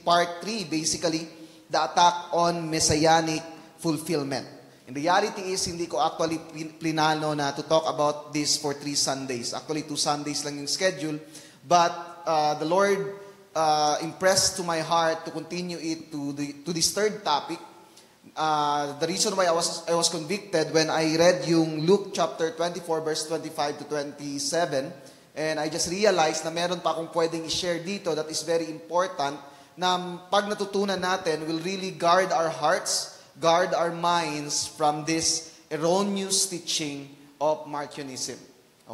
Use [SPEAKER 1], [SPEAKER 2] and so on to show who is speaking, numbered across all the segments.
[SPEAKER 1] part 3, basically, the attack on messianic fulfillment. And the reality is, hindi ko actually plinano na to talk about this for 3 Sundays. Actually, 2 Sundays lang yung schedule. But the Lord impressed to my heart to continue it to this third topic. The reason why I was convicted when I read yung Luke chapter 24, verse 25 to 27, and I just realized na meron pa akong pwedeng i-share dito that is very important, na pag natutunan natin will really guard our hearts, guard our minds from this erroneous teaching of Marcionism.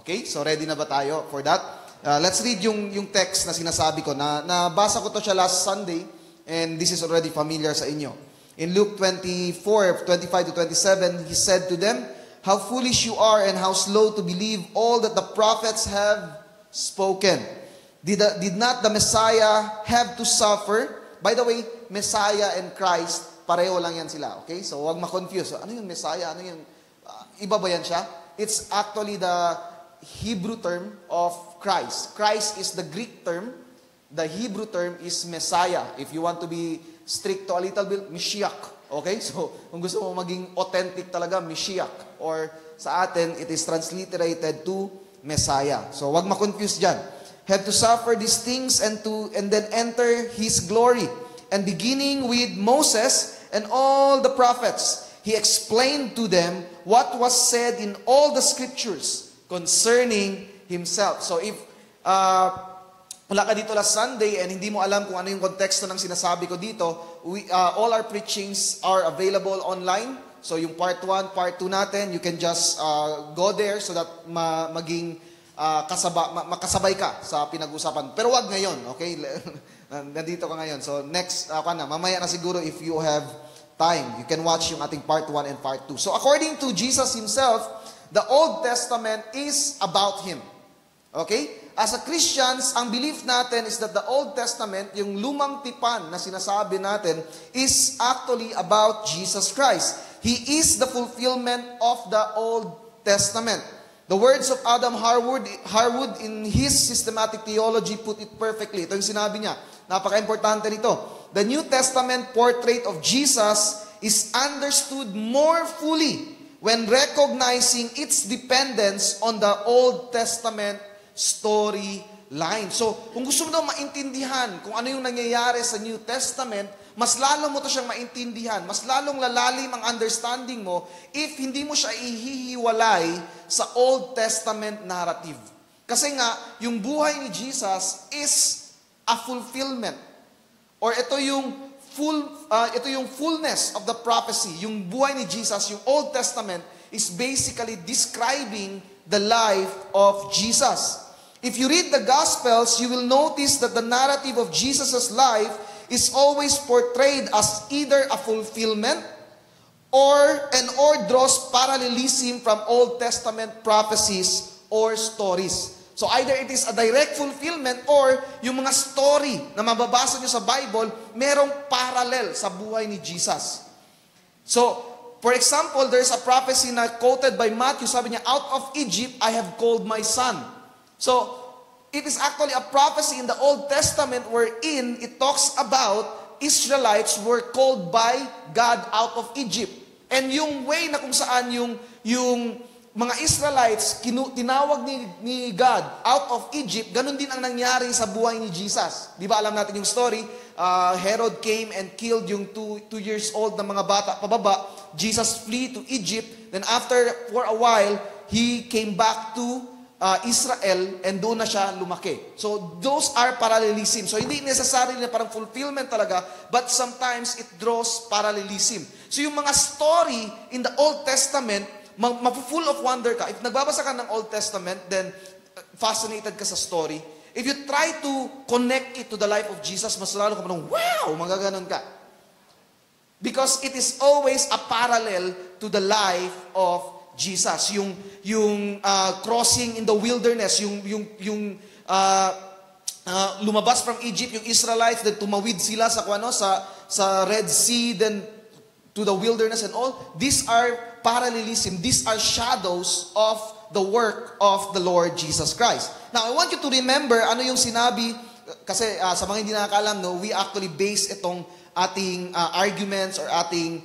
[SPEAKER 1] Okay? So ready na ba tayo for that? Let's read yung text na sinasabi ko. Nabasa ko to siya last Sunday, and this is already familiar sa inyo. In Luke 24, 25 to 27, he said to them, "How foolish you are and how slow to believe all that the prophets have spoken. Did not the Messiah have to suffer?" By the way, Messiah and Christ, pareho lang yan sila. Okay? So huwag ma-confuse. Ano yung Messiah? Ano yung iba ba yan siya? It's actually the Hebrew term of Christ. Christ is the Greek term. The Hebrew term is Messiah. If you want to be strict to a little bit, Mashiach. Okay? So, kung gusto mo maging authentic talaga, Mashiach. Or sa atin, it is transliterated to Messiah. So, wag ma-confuse dyan. Have to suffer these things and then enter His glory. And beginning with Moses and all the prophets, He explained to them what was said in all the scriptures concerning Himself. So, if wala ka dito last Sunday and hindi mo alam kung ano yung konteksto ng sinasabi ko dito, all our preachings are available online. So yung part 1, part 2 natin, you can just go there so that maging makasabay ka sa pinag-usapan. Pero wag ngayon, okay? Nandito ka ngayon. So next, mamaya na siguro if you have time, you can watch yung ating part 1 and part 2. So according to Jesus Himself, the Old Testament is about Him. Okay? As a Christians, ang belief natin is that the Old Testament, yung lumang tipan na sinasabi natin, is actually about Jesus Christ. He is the fulfillment of the Old Testament. The words of Adam Harwood in his systematic theology put it perfectly. Ito yung sinabi niya. Napaka-importante nito. The New Testament portrait of Jesus is understood more fully when recognizing its dependence on the Old Testament storyline. So, kung gusto mo daw maintindihan kung ano yung nangyayari sa New Testament, mas lalo mo to siyang maintindihan, mas lalong lalalim ang understanding mo if hindi mo siya ihihiwalay sa Old Testament narrative. Kasi nga, yung buhay ni Jesus is a fulfillment. Or ito yung fullness of the prophecy. Yung buhay ni Jesus, yung Old Testament, is basically describing the life of Jesus. If you read the Gospels, you will notice that the narrative of Jesus' life is always portrayed as either a fulfillment or draws parallelism from Old Testament prophecies or stories. So either it is a direct fulfillment or yung mga story na mababasa nyo sa Bible, merong parallel sa buhay ni Jesus. So, for example, there's a prophecy na quoted by Matthew, sabi niya, "Out of Egypt I have called my son." So, it is actually a prophecy in the Old Testament wherein it talks about Israelites were called by God out of Egypt. And yung way na kung saan yung mga Israelites tinawag ni God out of Egypt, ganun din ang nangyari sa buhay ni Jesus. Di ba alam natin yung story? Herod came and killed yung 2 years old na mga bata pababa. Jesus flee to Egypt. Then for a while, he came back to Israel, and doon na siya lumaki. So, those are parallelism. So, hindi necessarily na parang fulfillment talaga, but sometimes it draws parallelism. So, yung mga story in the Old Testament, full of wonder ka. If nagbabasa ka ng Old Testament, then fascinated ka sa story. If you try to connect it to the life of Jesus, mas lalo ka parang, wow, magaganon ka. Because it is always a parallel to the life of Jesus, yung crossing in the wilderness, yung lumabas from Egypt yung Israelites, then tumawid sila sa Red Sea, then to the wilderness and all. These are parallelism. These are shadows of the work of the Lord Jesus Christ. Now, I want you to remember ano yung sinabi kasi sa mga hindi nakakaalam, no, we actually base itong ating arguments or ating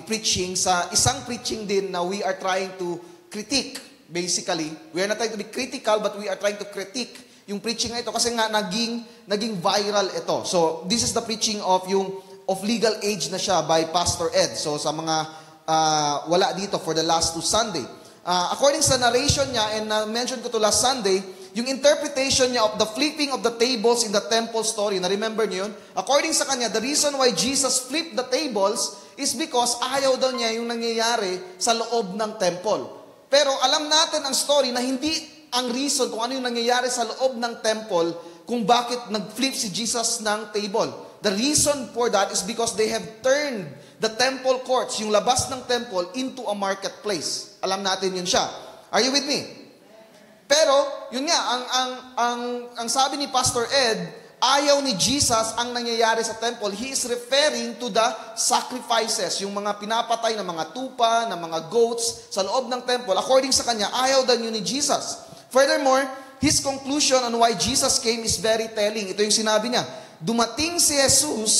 [SPEAKER 1] preaching sa isang preaching din na we are trying to critique. Basically, we are not trying to be critical, but we are trying to critique yung preaching na ito kasi nga naging viral ito. So, this is the preaching of legal age na siya by Pastor Ed. So, sa mga wala dito for the last 2 Sunday. According sa narration niya, and mention ko to last Sunday, yung interpretation niya of the flipping of the tables in the temple story, na-remember niyo yun? According sa kanya, the reason why Jesus flipped the tables is because ayaw daw niya yung nangyayari sa loob ng temple. Pero alam natin ang story na hindi ang reason kung ano yung nangyayari sa loob ng temple kung bakit nag-flip si Jesus ng table. The reason for that is because they have turned the temple courts, yung labas ng temple, into a marketplace. Alam natin yun siya. Are you with me? Pero, yun nga, ang sabi ni Pastor Ed, ayaw ni Jesus ang nangyayari sa temple. He is referring to the sacrifices, yung mga pinapatay na mga tupa, na mga goats sa loob ng temple. According sa kanya, ayaw daw yun ni Jesus. Furthermore, his conclusion on why Jesus came is very telling. Ito yung sinabi niya, dumating si Jesus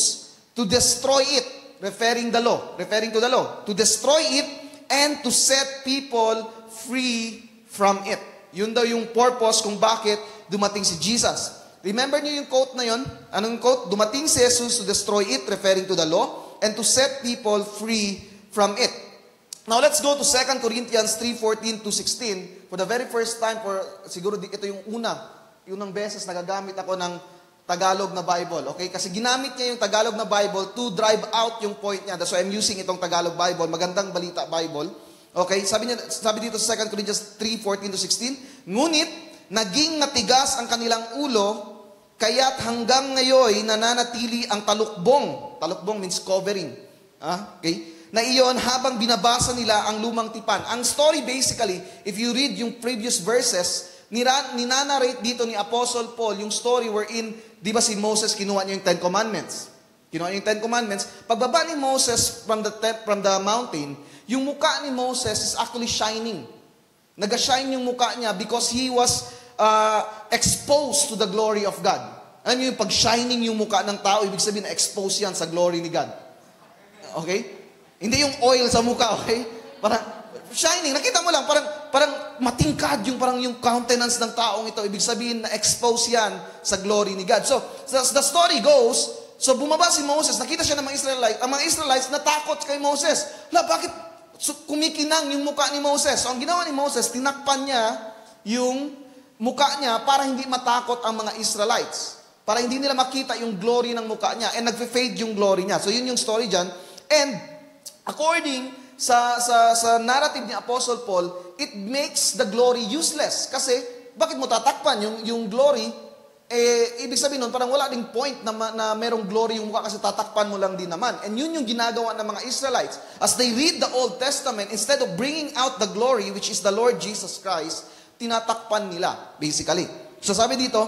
[SPEAKER 1] to destroy it, referring to the law, to destroy it and to set people free from it. Yun daw yung purpose kung bakit dumating si Jesus. Remember niyo yung quote na yun? Anong quote? Dumating si Jesus to destroy it, referring to the law, and to set people free from it. Now let's go to 2 Corinthians 3:14-16. For the very first time, siguro ito yung unang beses nagagamit ako ng Tagalog na Bible. Okay? Kasi ginamit niya yung Tagalog na Bible to drive out yung point niya. That's why I'm using itong Tagalog Bible, Magandang Balita Bible. Okay? Sabi dito sa 2 Corinthians 3:14-16, ngunit naging matigas ang kanilang ulo, kaya't hanggang ngayon nananatili ang talukbong. Talukbong means covering. Okay? Na iyon habang binabasa nila ang lumang tipan. Ang story basically, if you read yung previous verses, ninanarrate dito ni Apostle Paul yung story wherein, di ba si Moses kinuha niya yung 10 Commandments? Kinuha niya yung 10 Commandments. Pagbaba ni Moses from the mountain, yung muka ni Moses is actually shining. Nag-shine yung muka niya because he was exposed to the glory of God. Alam niyo yung pag-shining yung muka ng tao, ibig sabihin na expose yan sa glory ni God. Okay? Hindi yung oil sa muka, okay? Parang shining. Nakita mo lang, parang matingkad yung countenance ng taong ito. Ibig sabihin na expose yan sa glory ni God. So, the story goes, so bumaba si Moses, nakita siya ng mga Israelites. Ang mga Israelites natakot kay Moses. Bakit kumikinang yung muka ni Moses? So, ang ginawa ni Moses, tinakpan niya yung muka niya para hindi matakot ang mga Israelites. Para hindi nila makita yung glory ng muka niya. And nag-fade yung glory niya. So, yun yung story dyan. And according sa narrative ni Apostle Paul, it makes the glory useless. Kasi, bakit mo tatakpan yung glory? Ibig sabihin nun, parang wala ding point na merong glory yung mukha kasi tatakpan mo lang din naman. And yun yung ginagawa ng mga Israelites. As they read the Old Testament, instead of bringing out the glory, which is the Lord Jesus Christ, tinatakpan nila, basically. So sabi dito,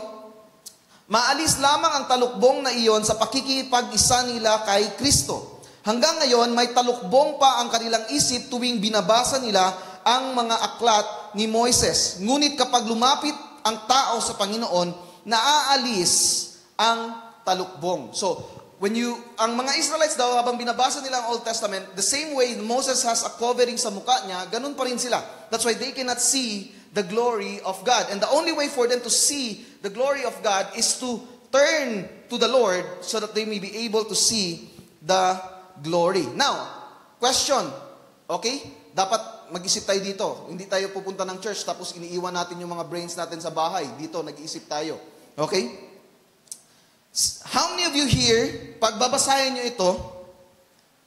[SPEAKER 1] maalis lamang ang talukbong na iyon sa pakikipag-isa nila kay Kristo. Hanggang ngayon, may talukbong pa ang kanilang isip tuwing binabasa nila ang mga aklat ni Moises. Ngunit kapag lumapit ang tao sa Panginoon, naaalis ang talukbong. So, ang mga Israelites daw, habang binabasa nila ang Old Testament, the same way Moses has a covering sa mukha niya, ganun pa rin sila. That's why they cannot see the glory of God. And the only way for them to see the glory of God is to turn to the Lord so that they may be able to see the glory. Now, question, okay? Dapat mag-isip tayo dito. Hindi tayo pupunta ng church tapos iniiwan natin yung mga brains natin sa bahay. Dito, nag-iisip tayo. Okay? How many of you here, pag babasahin nyo ito,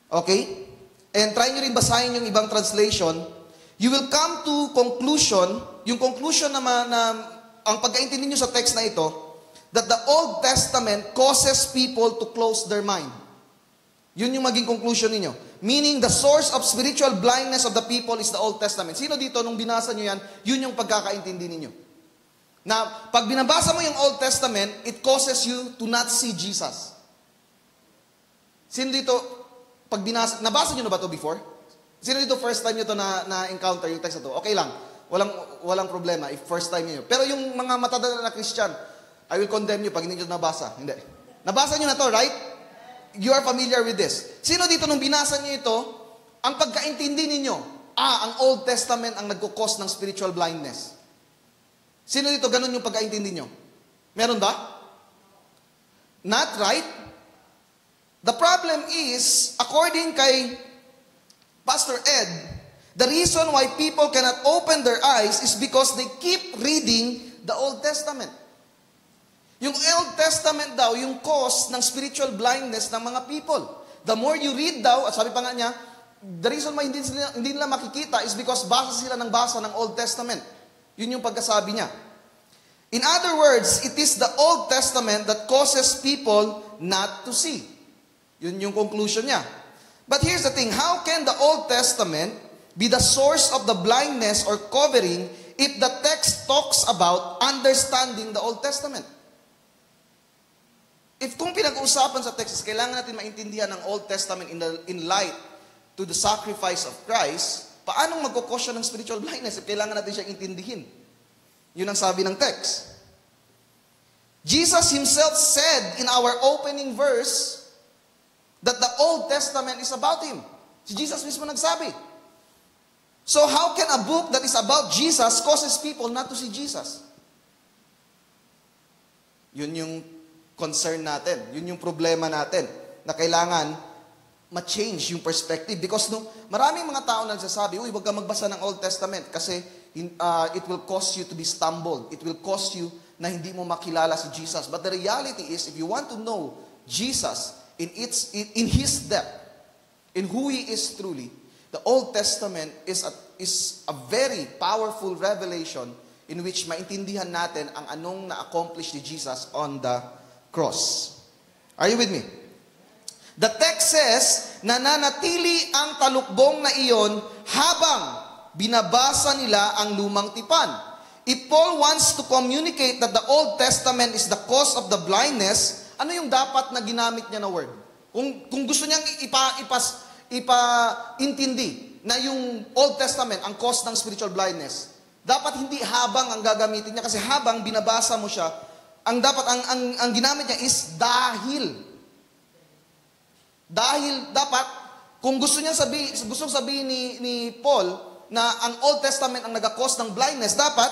[SPEAKER 1] okay? And try nyo rin basahin yung ibang translation, you will come to conclusion, yung conclusion na ang pagkaintindi nyo sa text na ito, that the Old Testament causes people to close their mind. Yun yung maging conclusion ninyo. Meaning, the source of spiritual blindness of the people is the Old Testament. Sino dito, nung binasa nyo yan, yun yung pagkakaintindi ninyo. Na, pag binabasa mo yung Old Testament, it causes you to not see Jesus. Sino dito, pag nabasa nyo na ba ito before? Sino dito first time nyo ito na-encounter yung text na ito? Okay lang. Walang problema if first time nyo. Pero yung mga matadala na Christian, I will condemn you pag hindi nyo nabasa. Hindi. Nabasa nyo na to, right? You are familiar with this. Sino dito nung binasa nyo ito, ang pagkaintindi ninyo, ang Old Testament ang nagkukos ng spiritual blindness. Sino dito ganun yung pagkaintindi nyo? Meron ba? Not right? The problem is, according kay Pastor Ed, the reason why people cannot open their eyes is because they keep reading the Old Testament. Yung Old Testament daw, yung cause ng spiritual blindness ng mga people. The more you read daw, at sabi pa nga niya, the reason why hindi nila makikita is because basa sila ng basa ng Old Testament. Yun yung pagkasabi niya. In other words, it is the Old Testament that causes people not to see. Yun yung conclusion niya. But here's the thing, how can the Old Testament be the source of the blindness or covering if the text talks about understanding the Old Testament? If kung pinag-uusapan sa text, kailangan natin maintindihan ang Old Testament in light to the sacrifice of Christ, paanong magkukos siya ng spiritual blindness if kailangan natin siyang intindihin? Yun ang sabi ng text. Jesus himself said in our opening verse that the Old Testament is about him. Si Jesus mismo nagsabi. So how can a book that is about Jesus causes people not to see Jesus? Yun yung concern natin. Yun yung problema natin na kailangan ma-change yung perspective. Because maraming mga tao nagsasabi, uy, wag ka magbasa ng Old Testament kasi it will cause you to be stumbled. It will cause you na hindi mo makilala si Jesus. But the reality is, if you want to know Jesus in His depth, in who He is truly, the Old Testament is a very powerful revelation in which maintindihan natin ang anong na-accomplish ni Jesus on the cross. Are you with me? The text says, nananatili ang talukbong na iyon habang binabasa nila ang lumang tipan. If Paul wants to communicate that the Old Testament is the cause of the blindness, ano yung dapat na ginamit niya na word? Kung gusto niyang ipaintindi na yung Old Testament ang cause ng spiritual blindness, dapat hindi habang ang gagamitin niya, kasi habang binabasa mo siya, ang ginamit niya is dahil. Dahil dapat, kung gusto sabihin ni Paul na ang Old Testament ang nagakos ng blindness, dapat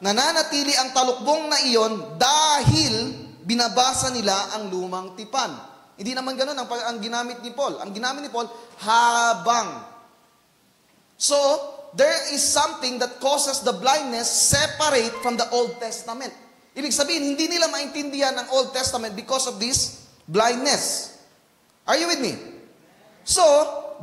[SPEAKER 1] nananatili ang talukbong na iyon dahil binabasa nila ang lumang tipan. Hindi naman ganun ang ginamit ni Paul. Ang ginamit ni Paul, habang. So, there is something that causes the blindness separate from the Old Testament. Ibig sabihin, hindi nila maintindihan ang Old Testament because of this blindness. Are you with me? So,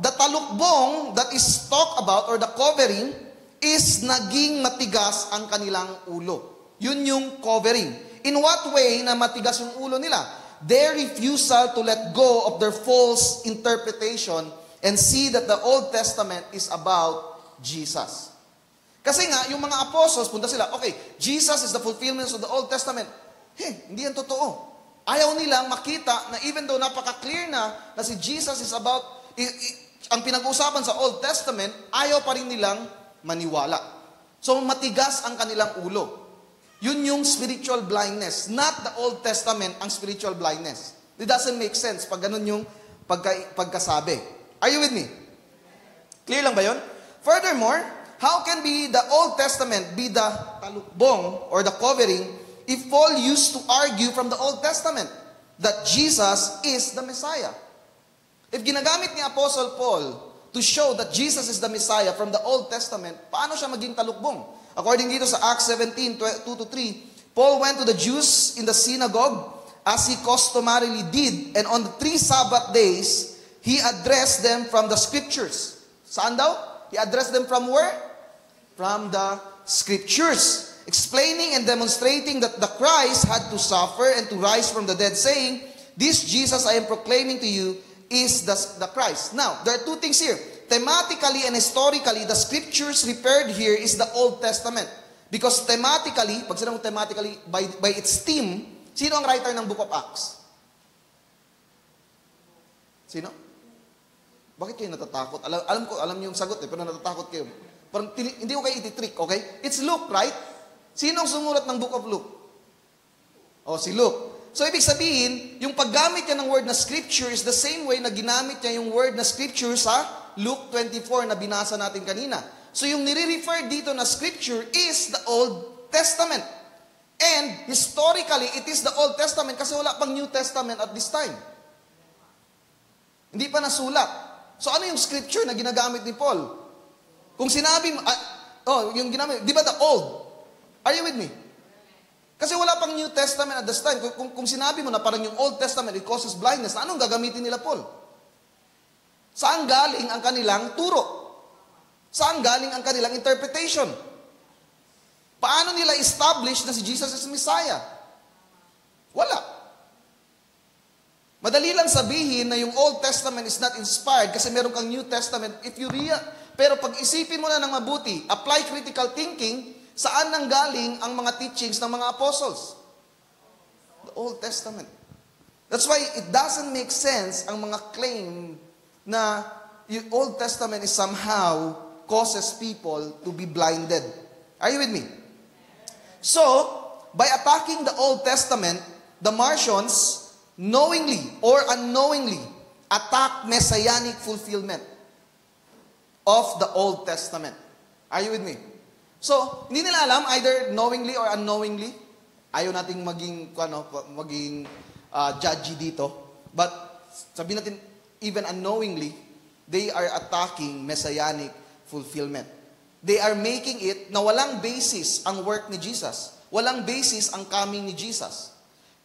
[SPEAKER 1] the talukbong that is talked about or the covering is naging matigas ang kanilang ulo. Yun yung covering. In what way na matigas yung ulo nila? Their refusal to let go of their false interpretation and see that the Old Testament is about Jesus. Kasi nga, yung mga apostles, punta sila, okay, Jesus is the fulfillment of the Old Testament. Hindi yan totoo. Ayaw nilang makita na even though napaka-clear na si Jesus is about, ang pinag-uusapan sa Old Testament, ayaw pa rin nilang maniwala. So, matigas ang kanilang ulo. Yun yung spiritual blindness. Not the Old Testament ang spiritual blindness. It doesn't make sense pag ganun yung pagkasabi. Are you with me? Clear lang ba yun? Furthermore, how can the Old Testament be the talukbong or the covering if Paul used to argue from the Old Testament that Jesus is the Messiah? If ginagamit ni Apostle Paul to show that Jesus is the Messiah from the Old Testament, paano siya maging talukbong? According dito sa Acts 17:2-3, Paul went to the Jews in the synagogue as he customarily did, and on the 3 Sabbath days, he addressed them from the Scriptures. Saan daw? He addressed them from where? From the Scriptures, explaining and demonstrating that the Christ had to suffer and to rise from the dead, saying, "This Jesus I am proclaiming to you is the Christ." Now, there are two things here. Thematically and historically, the Scriptures referred here is the Old Testament. Because thematically, pag sinabing thematically, by its theme, sino ang writer ng Book of Acts? Sino? Bakit kayo natatakot? Alam niyo yung sagot pero natatakot kayo. Parang hindi ko kayo ititrick, okay? It's Luke, right? Sino ang sumulat ng Book of Luke? O si Luke. So, ibig sabihin, yung paggamit niya ng word na scripture is the same way na ginamit niya yung word na scripture sa Luke 24 na binasa natin kanina. So, yung nire-refer dito na scripture is the Old Testament. And historically, it is the Old Testament kasi wala pang New Testament at this time. Hindi pa nasulat. So, ano yung scripture na ginagamit ni Paul? Kung sinabi mo, yung ginamit, di ba the Old? Are you with me? Kasi wala pang New Testament at this time. Kung sinabi mo na parang yung Old Testament, it causes blindness, anong gagamitin nila, Paul? Saan galing ang kanilang turo? Saan galing ang kanilang interpretation? Paano nila establish na si Jesus is Messiah? Wala. Madali lang sabihin na yung Old Testament is not inspired kasi meron kang New Testament. Pero pag isipin mo na ng mabuti, apply critical thinking, saan nanggaling ang mga teachings ng mga apostles? The Old Testament. That's why it doesn't make sense ang mga claim na yung Old Testament is somehow causes people to be blinded. Are you with me? So, by attacking the Old Testament, the Marcions knowingly or unknowingly attack messianic fulfillment of the Old Testament. Are you with me? So, hindi nila alam, either knowingly or unknowingly. Ayaw nating maging judgy dito. But, sabihin natin, even unknowingly, they are attacking messianic fulfillment. They are making it na walang basis ang work ni Jesus. Walang basis ang coming ni Jesus.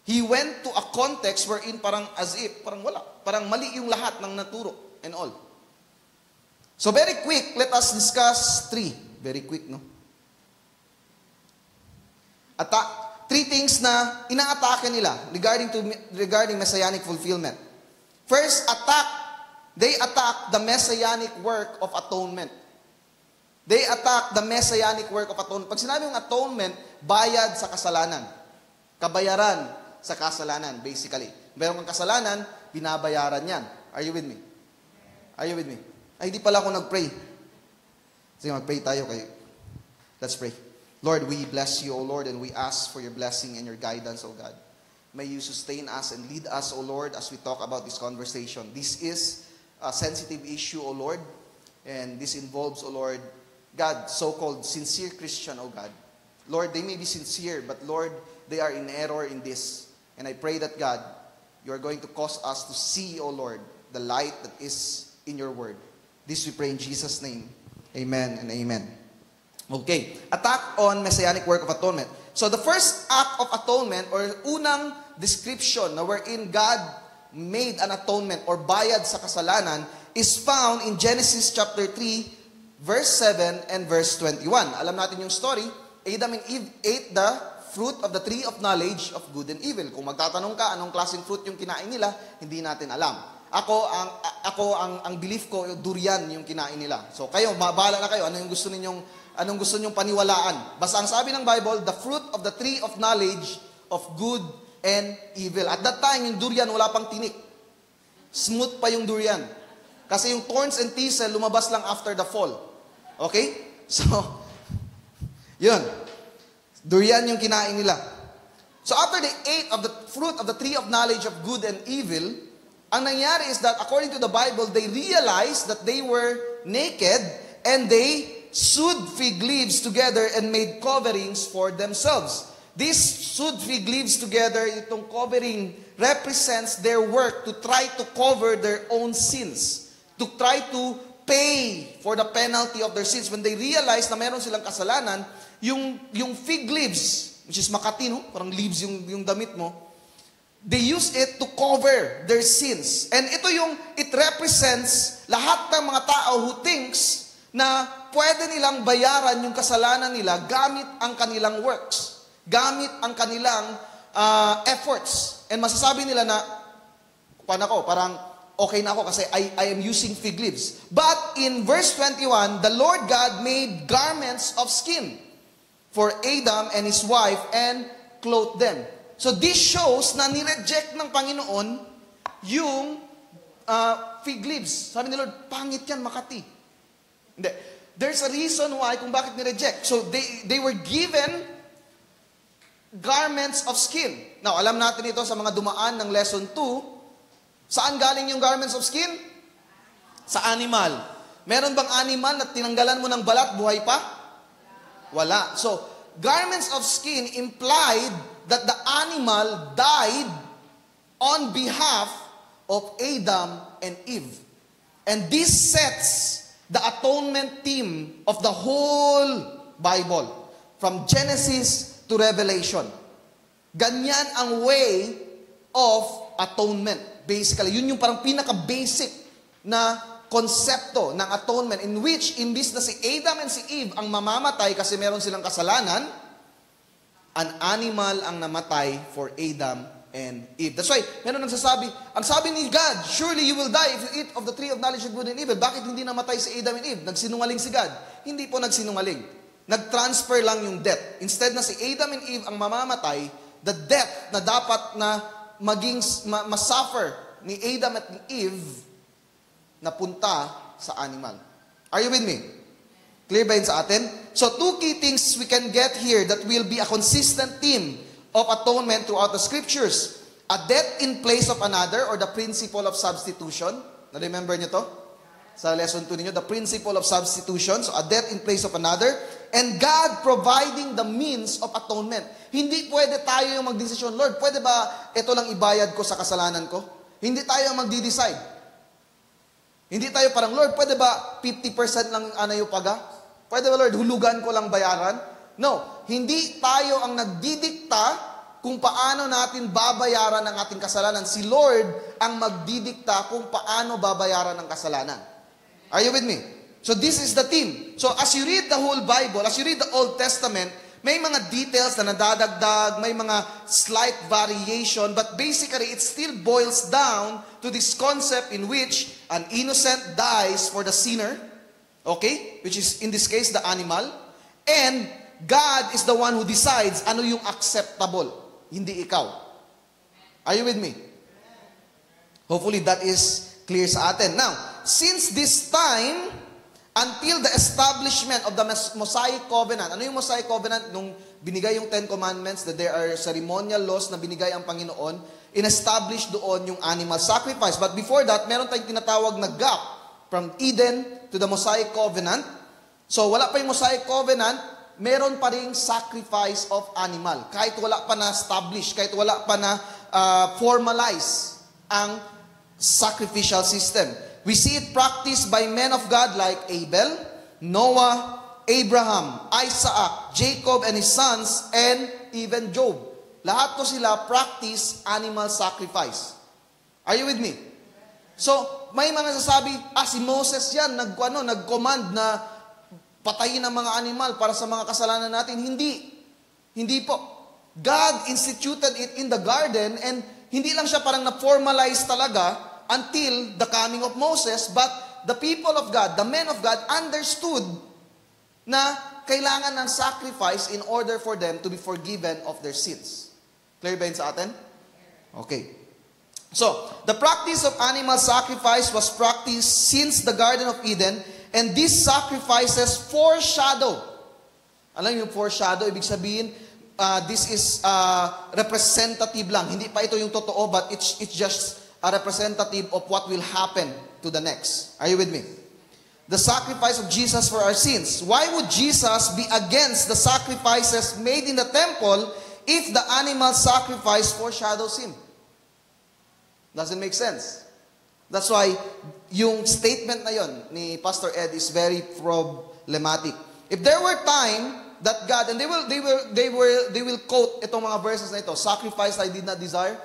[SPEAKER 1] He went to a context wherein parang wala. Parang mali yung lahat ng naturo and all. So very quick, let us discuss three. Very quick, no? Three things na inaatake nila regarding messianic fulfillment. First, they attack the messianic work of atonement. They attack the messianic work of atonement. Pag sinabi yung atonement, bayad sa kasalanan. Kabayaran sa kasalanan, basically. Meron kang kasalanan, binabayaran yan. Are you with me? Are you with me? Ay, hindi pala ako nag-pray. Sige, mag-pray tayo kayo. Let's pray. Lord, we bless you, O Lord, and we ask for your blessing and your guidance, O God. May you sustain us and lead us, O Lord, as we talk about this conversation. This is a sensitive issue, O Lord, and this involves, O Lord, God, so-called sincere Christian, O God. Lord, they may be sincere, but Lord, they are in error in this. And I pray that, God, you are going to cause us to see, O Lord, the light that is in your word. This we pray in Jesus' name. Amen and amen. Okay, attack on messianic work of atonement. So the first act of atonement or unang description na wherein God made an atonement or bayad sa kasalanan is found in Genesis chapter 3, verse 7 and verse 21. Alam natin yung story. Adam and Eve ate the fruit of the tree of knowledge of good and evil. Kung magtatanong ka, anong klaseng fruit yung kinain nila, hindi natin alam. Ang belief ko, durian yung kinain nila. So kayo, bahala na kayo, anong gusto ninyong paniwalaan. Basta ang sabi ng Bible, the fruit of the tree of knowledge of good and evil. At that time, yung durian wala pang tinik. Smooth pa yung durian. Kasi yung thorns and thistle lumabas lang after the fall. Okay? So, yun. Durian yung kinain nila. So after they ate of the fruit of the tree of knowledge of good and evil, ang nangyari is that according to the Bible, they realized that they were naked and they sewed fig leaves together and made coverings for themselves. These sewed fig leaves together, itong covering represents their work to try to cover their own sins, to try to pay for the penalty of their sins. When they realized na meron silang kasalanan, yung fig leaves, which is makati, no? Parang leaves yung damit mo, they use it to cover their sins. And it represents lahat ng mga tao who thinks na pwede nilang bayaran yung kasalanan nila gamit ang kanilang works, gamit ang kanilang efforts. And masasabi nila na, parang okay na ako kasi I am using fig leaves. But in verse 21, the Lord God made garments of skin for Adam and his wife and clothed them. So this shows na nireject ng Panginoon yung fig leaves. Sabi ni Lord, pangit yan, makati. Hindi. There's a reason why kung bakit nireject. So they were given garments of skin. Now, alam natin ito sa mga dumaan ng lesson 2. Saan galing yung garments of skin? Sa animal. Meron bang animal na tinanggalan mo ng balat, buhay pa? Wala. So, garments of skin implied that the animal died on behalf of Adam and Eve. And this sets the atonement theme of the whole Bible, from Genesis to Revelation. Ganyan ang way of atonement. Basically, yun yung parang pinaka-basic na konsepto ng atonement in which, imbis na si Adam and si Eve ang mamamatay kasi meron silang kasalanan, an animal ang namatay for Adam and Eve. That's why, meron nagsasabi, ang sabi ni God, surely you will die if you eat of the tree of knowledge of good and evil. Bakit hindi namatay si Adam and Eve? Nagsinungaling si God. Hindi po nagsinungaling. Nag-transfer lang yung death. Instead na si Adam and Eve ang mamamatay, the death na dapat na maging masuffer ni Adam at ni Eve, napunta sa animal. Are you with me? Clear ba yun sa atin? So, two key things we can get here that will be a consistent theme of atonement throughout the scriptures. A death in place of another, or the principle of substitution. Na-remember nyo to? Sa lesson 2 ninyo, the principle of substitution. So, a death in place of another. And God providing the means of atonement. Hindi pwede tayo yung magdesisyon, Lord, pwede ba ito lang ibayad ko sa kasalanan ko? Hindi tayo ang magdi-decide. Hindi tayo parang, Lord, pwede ba 50% lang yung paga? Pwede ba, Lord, hulugan ko lang bayaran? No, hindi tayo ang nagdidikta kung paano natin babayaran ang ating kasalanan. Si Lord ang magdidikta kung paano babayaran ang kasalanan. Are you with me? So this is the theme. So as you read the whole Bible, as you read the Old Testament, may mga details na nadadagdag, may mga slight variation, but basically it still boils down to this concept in which an innocent dies for the sinner, okay? Which is in this case the animal, and God is the one who decides ano yung acceptable, hindi ikaw. Are you with me? Hopefully that is clear sa atin. Now, since this time, until the establishment of the Mosaic Covenant, ano yung Mosaic Covenant? Nung binigay yung 10 Commandments, that there are ceremonial laws na binigay ang Panginoon, in-establish doon yung animal sacrifice. But before that, meron tayong tinatawag na gap from Eden to the Mosaic Covenant. So, wala pa yung Mosaic Covenant, meron pa ring sacrifice of animal. Kahit wala pa na-establish, kahit wala pa na formalize ang sacrificial system. We see it practiced by men of God like Abel, Noah, Abraham, Isaac, Jacob and his sons, and even Job. Lahat ko sila practice animal sacrifice. Are you with me? So, may mga sasabi, si Moses yan, nag-command na patayin ang mga animal para sa mga kasalanan natin. Hindi. Hindi po. God instituted it in the garden, and hindi lang siya parang na-formalize talaga until the coming of Moses, but the people of God, the men of God, understood na kailangan ng sacrifice in order for them to be forgiven of their sins. Clear ba yun sa atin? Okay. So, the practice of animal sacrifice was practiced since the Garden of Eden, and these sacrifices foreshadow. Alam yung foreshadow, ibig sabihin, this is representative lang. Hindi pa ito yung totoo, but it's just a representative of what will happen to the next. Are you with me? The sacrifice of Jesus for our sins. Why would Jesus be against the sacrifices made in the temple if the animal sacrifice foreshadows Him? Doesn't make sense. That's why yung statement na yon ni Pastor Ed is very problematic. If there were time that God, and they will quote itong mga verses na ito, sacrifice I did not desire.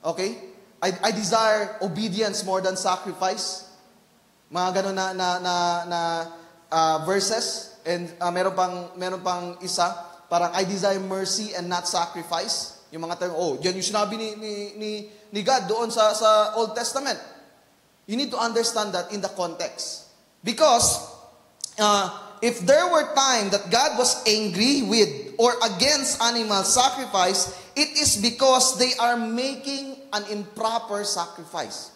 [SPEAKER 1] Okay? I desire obedience more than sacrifice. Mga ganun na verses. And meron pang isa, parang I desire mercy and not sacrifice. Yung mga term, yan yung sinabi ni God doon sa Old Testament. You need to understand that in the context. Because if there were time that God was angry with or against animal sacrifice, it is because they are making an improper sacrifice.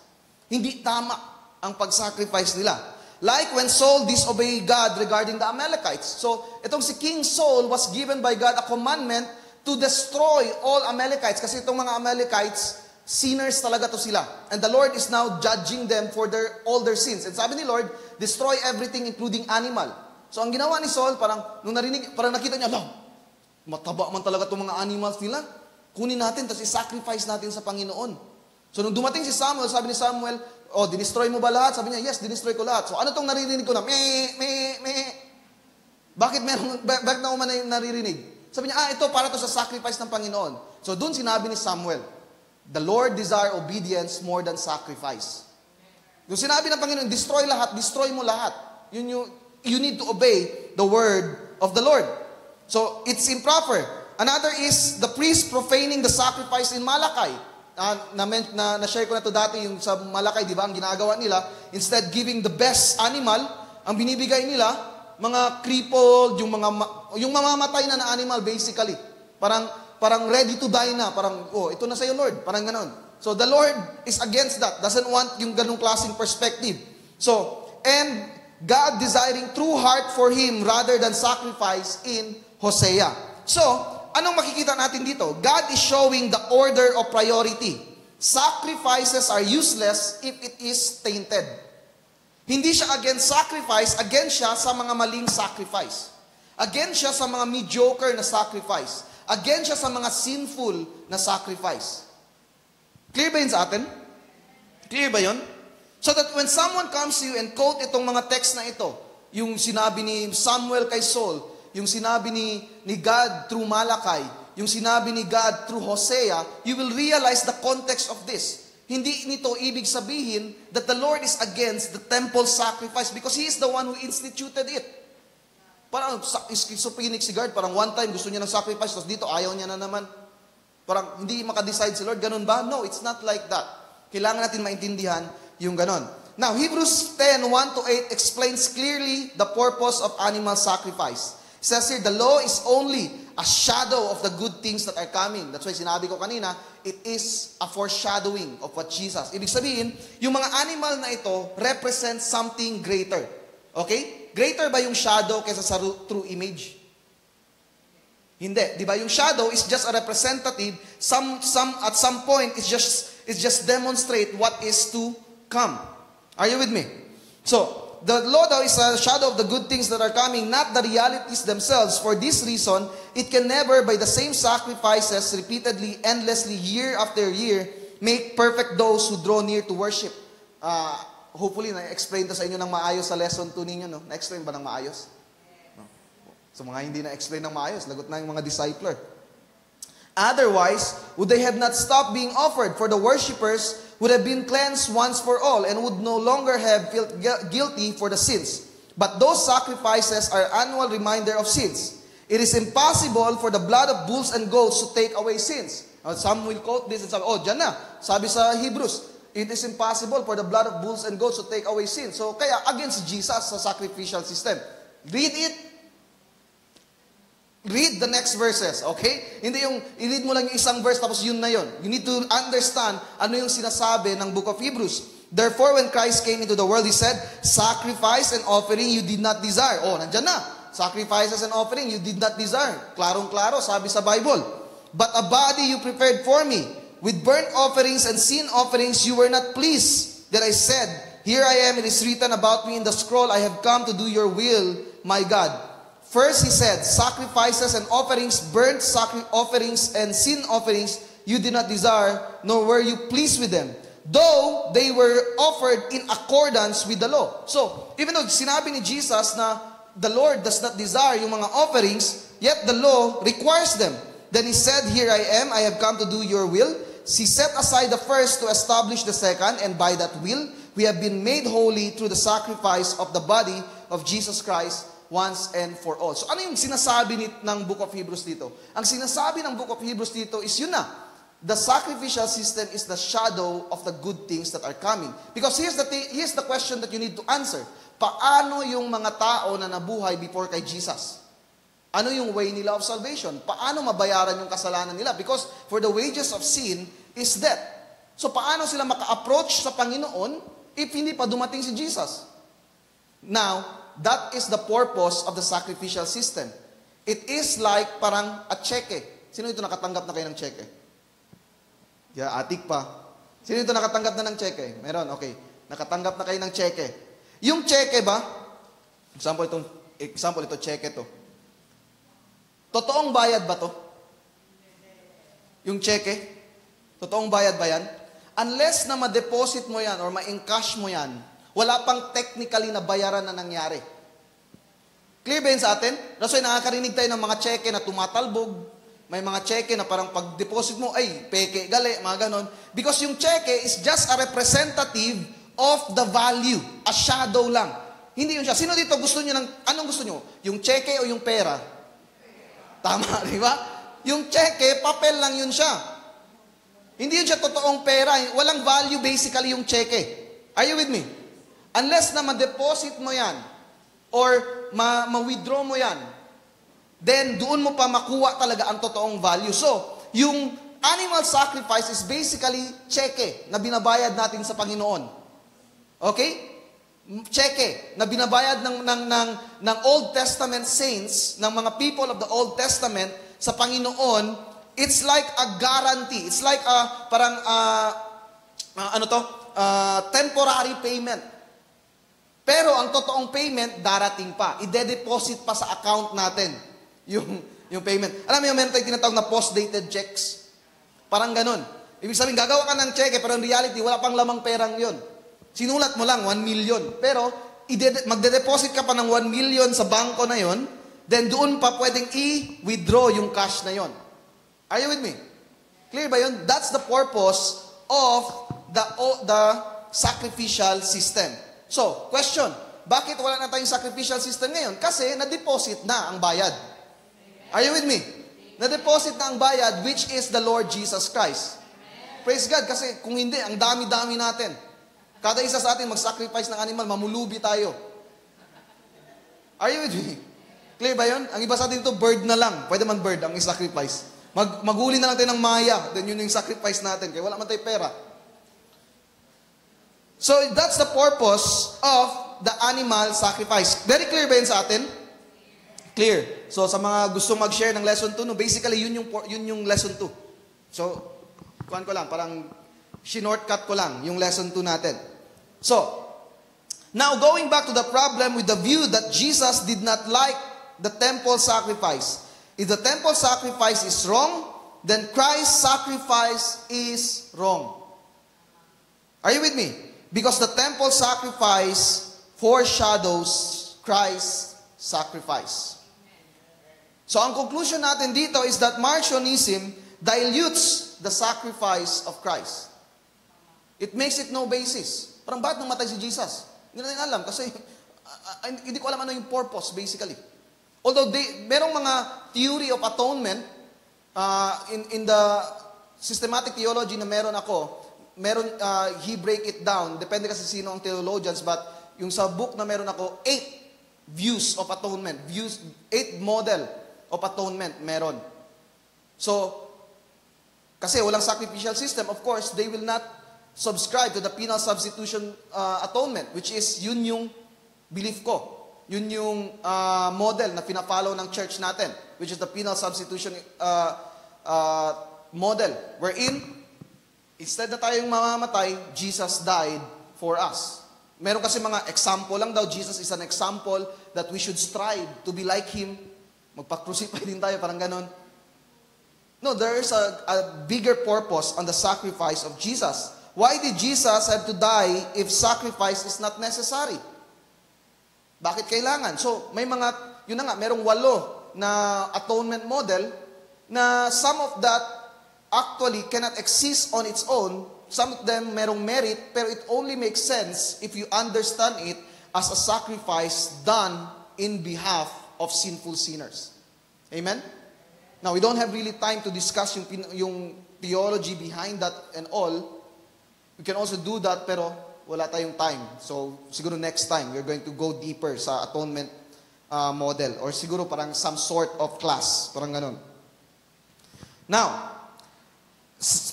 [SPEAKER 1] Hindi tama ang pag-sacrifice nila. Like when Saul disobeyed God regarding the Amalekites. So, itong si King Saul was given by God a commandment to destroy all Amalekites. Kasi itong mga Amalekites, sinners talaga to sila. And the Lord is now judging them for all their sins. And sabi ni Lord, destroy everything including animal. So ang ginawa ni Saul, parang nakita niya, mataba man talaga itong mga animals nila. Kunin natin, tapos i-sacrifice natin sa Panginoon. So nung dumating si Samuel, sabi ni Samuel, dinestroy mo ba lahat? Sabi niya, yes, dinestroy ko lahat. So ano tong naririnig ko na, Bakit na umana yung naririnig? Sabi niya, ito para to sa sacrifice ng Panginoon. So doon sinabi ni Samuel, the Lord desire obedience more than sacrifice. Yung sinabi ng Panginoon, destroy mo lahat. You need to obey the word of the Lord. So it's improper. Another is the priest profaning the sacrifice in Malakay. Na-share ko na to dati, yung sa Malakay, di ba, ang ginagawa nila, instead giving the best animal, ang binibigay nila, mga crippled, yung mamamatay na animal basically. Parang ready to die na. Parang, ito na sa'yo Lord. Parang ganon. So the Lord is against that. Doesn't want yung ganong klaseng perspective. So, and God desiring true heart for Him rather than sacrifice in Hosea. So, anong makikita natin dito? God is showing the order of priority. Sacrifices are useless if it is tainted. Hindi siya against sacrifice, against siya sa mga maling sacrifice. Against siya sa mga mediocre na sacrifice. Against siya sa mga sinful na sacrifice. Clear ba yun sa atin? Clear ba yun? So that when someone comes to you and quote itong mga text na ito, yung sinabi ni Samuel kay Saul, yung sinabi ni God through Malakay, yung sinabi ni God through Hosea, you will realize the context of this. Hindi nito ibig sabihin that the Lord is against the temple sacrifice because He is the one who instituted it. Parang schizophrenic si God, parang one time gusto niya ng sacrifice, tapos dito ayaw niya na naman. Parang hindi makadecide si Lord, ganun ba? No, it's not like that. Kailangan natin maintindihan yung ganun. Now, Hebrews 10:1-8 explains clearly the purpose of animal sacrifice. It says here, the law is only a shadow of the good things that are coming. That's why sinabi ko kanina, it is a foreshadowing of what Jesus. Ibig sabihin, yung mga animal na ito represent something greater. Okay? Greater ba yung shadow kaysa sa true image? Hindi. Di ba? Yung shadow is just a representative. At some point, it's just demonstrate what is to come. Are you with me? So, the law daw is a shadow of the good things that are coming, not the realities themselves. For this reason, it can never, by the same sacrifices, repeatedly, endlessly, year after year, make perfect those who draw near to worship. Hopefully, na-explain to sa inyo ng maayos sa lesson 2 ninyo, no? Na-explain ba ng maayos? No? So, mga hindi na-explain ng maayos, lagot na yung mga discipler. Otherwise, would they have not stopped being offered? For the worshippers would have been cleansed once for all and would no longer have felt guilty for the sins. But those sacrifices are annual reminder of sins. It is impossible for the blood of bulls and goats to take away sins. Now, some will quote this and say, dyan na. Sabi sa Hebrews, it is impossible for the blood of bulls and goats to take away sins. So, kaya against Jesus sa sacrificial system. Read the next verses, okay? Hindi yung, i-read mo lang yung isang verse tapos yun na yun. You need to understand ano yung sinasabi ng book of Hebrews. Therefore, when Christ came into the world, He said, sacrifice and offering you did not desire. Nandyan na. Sacrifices and offering you did not desire. Klarong-klaro, sabi sa Bible. But a body you prepared for me. With burnt offerings and sin offerings you were not pleased. That I said, here I am, it is written about me in the scroll, I have come to do your will, my God. First, He said, sacrifices and offerings, burnt offerings and sin offerings, you did not desire, nor were you pleased with them, though they were offered in accordance with the law. So, even though sinabi ni Jesus na the Lord does not desire yung mga offerings, yet the law requires them. Then He said, here I am, I have come to do your will. He set aside the first to establish the second, and by that will, we have been made holy through the sacrifice of the body of Jesus Christ once and for all. So ano yung sinasabi ng Book of Hebrews dito? Ang sinasabi ng Book of Hebrews dito is yun na. The sacrificial system is the shadow of the good things that are coming. Because here's the question that you need to answer. Paano yung mga tao na nabuhay before kay Jesus? Ano yung way nila of salvation? Paano mabayaran yung kasalanan nila? Because for the wages of sin is death. So paano sila maka-approach sa Panginoon if hindi pa dumating si Jesus? Now, that is the purpose of the sacrificial system. It is like parang a cheque. Sino dito nakatanggap na kayo ng cheque? Yeah, atik pa. Sino dito nakatanggap na ng cheque? Meron, okay. Nakatanggap na kayo ng cheque. Yung cheque ba, example ito, cheque to. Totoong bayad ba to? Yung cheque? Totoong bayad ba yan? Unless na ma-deposit mo yan or ma-encash mo yan, wala pang technically na bayaran na nangyari. Clear ba yun sa atin? That's why nakakarinig tayo ng mga cheque na tumatalbog. May mga cheque na parang pag-deposit mo, ay, peke, gali, mga ganon. Because yung cheque is just a representative of the value. A shadow lang. Hindi yun siya. Sino dito gusto nyo anong gusto nyo? Yung cheque o yung pera? Tama, di ba? Yung cheque, papel lang yun siya. Hindi yun siya totoong pera. Walang value basically yung cheque. Are you with me? Unless na ma-deposit mo yan or ma-withdraw mo yan, then doon mo pa makuha talaga ang totoong value. So, yung animal sacrifice is basically cheque na binabayad natin sa Panginoon. Okay? Cheque na binabayad ng Old Testament saints, ng mga people of the Old Testament sa Panginoon. It's like a guarantee. It's like temporary payment. Pero ang totoong payment darating pa. Ide-deposit pa sa account natin yung payment. Alam mo yung meron tayong tinatawag na post-dated checks? Parang ganun. Ibig sabihin, gagawa ka ng cheque, pero in reality, wala pang lamang perang yon. Sinulat mo lang, 1 million. Pero, magde-deposit ka pa ng 1 million sa bangko na yon, then doon pa pwedeng i-withdraw yung cash na yon. Are you with me? Clear ba yun? That's the purpose of the sacrificial system. So, question, bakit wala na tayong sacrificial system ngayon? Kasi na-deposit na ang bayad. Are you with me? Na-deposit na ang bayad, which is the Lord Jesus Christ. Praise God, kasi kung hindi, ang dami-dami natin. Kada isa sa atin mag-sacrifice ng animal, mamulubi tayo. Are you with me? Clear ba yun? Ang iba sa atin ito, bird na lang. Pwede man bird ang i-sacrifice. Maghuli na lang tayo ng maya, then yun yung sacrifice natin. Kaya wala man tayo pera. So, that's the purpose of the animal sacrifice. Very clear ba yun sa atin? Clear. So, sa mga gusto mag-share ng lesson 2, no, basically, yun yung lesson 2. So, kuhan ko lang, parang shortcut ko lang yung lesson 2 natin. So, now going back to the problem with the view that Jesus did not like the temple sacrifice. If the temple sacrifice is wrong, then Christ's sacrifice is wrong. Are you with me? Because the temple sacrifice foreshadows Christ's sacrifice. So, ang conclusion natin dito is that Marcionism dilutes the sacrifice of Christ. It makes it no basis. Parang bakit namatay si Jesus? Hindi natin alam kasi hindi ko alam ano yung purpose basically. Although merong mga theory of atonement in the systematic theology na meron ako, he break it down. Depende kasi sino ang theologians, but yung sa book na meron ako, 8 views of atonement. 8 model of atonement meron. So, kasi walang sacrificial system, of course, they will not subscribe to the penal substitution atonement, which is yun yung belief ko. Yun yung model na pinafollow ng church natin, which is the penal substitution model, wherein, instead na tayong mamamatay, Jesus died for us. Meron kasi mga example lang daw, Jesus is an example that we should strive to be like Him. Magpa-crucify din tayo, parang ganon. No, there is a bigger purpose on the sacrifice of Jesus. Why did Jesus have to die if sacrifice is not necessary? Bakit kailangan? So, may mga, yun na nga, merong 8 na atonement model na some of that actually cannot exist on its own. Some of them merong merit, pero it only makes sense if you understand it as a sacrifice done in behalf of sinful sinners. Amen? Now, we don't have really time to discuss yung theology behind that and all. We can also do that, pero wala tayong time. So, siguro next time, we're going to go deeper sa atonement model. Or siguro parang some sort of class. Parang ganun. Now,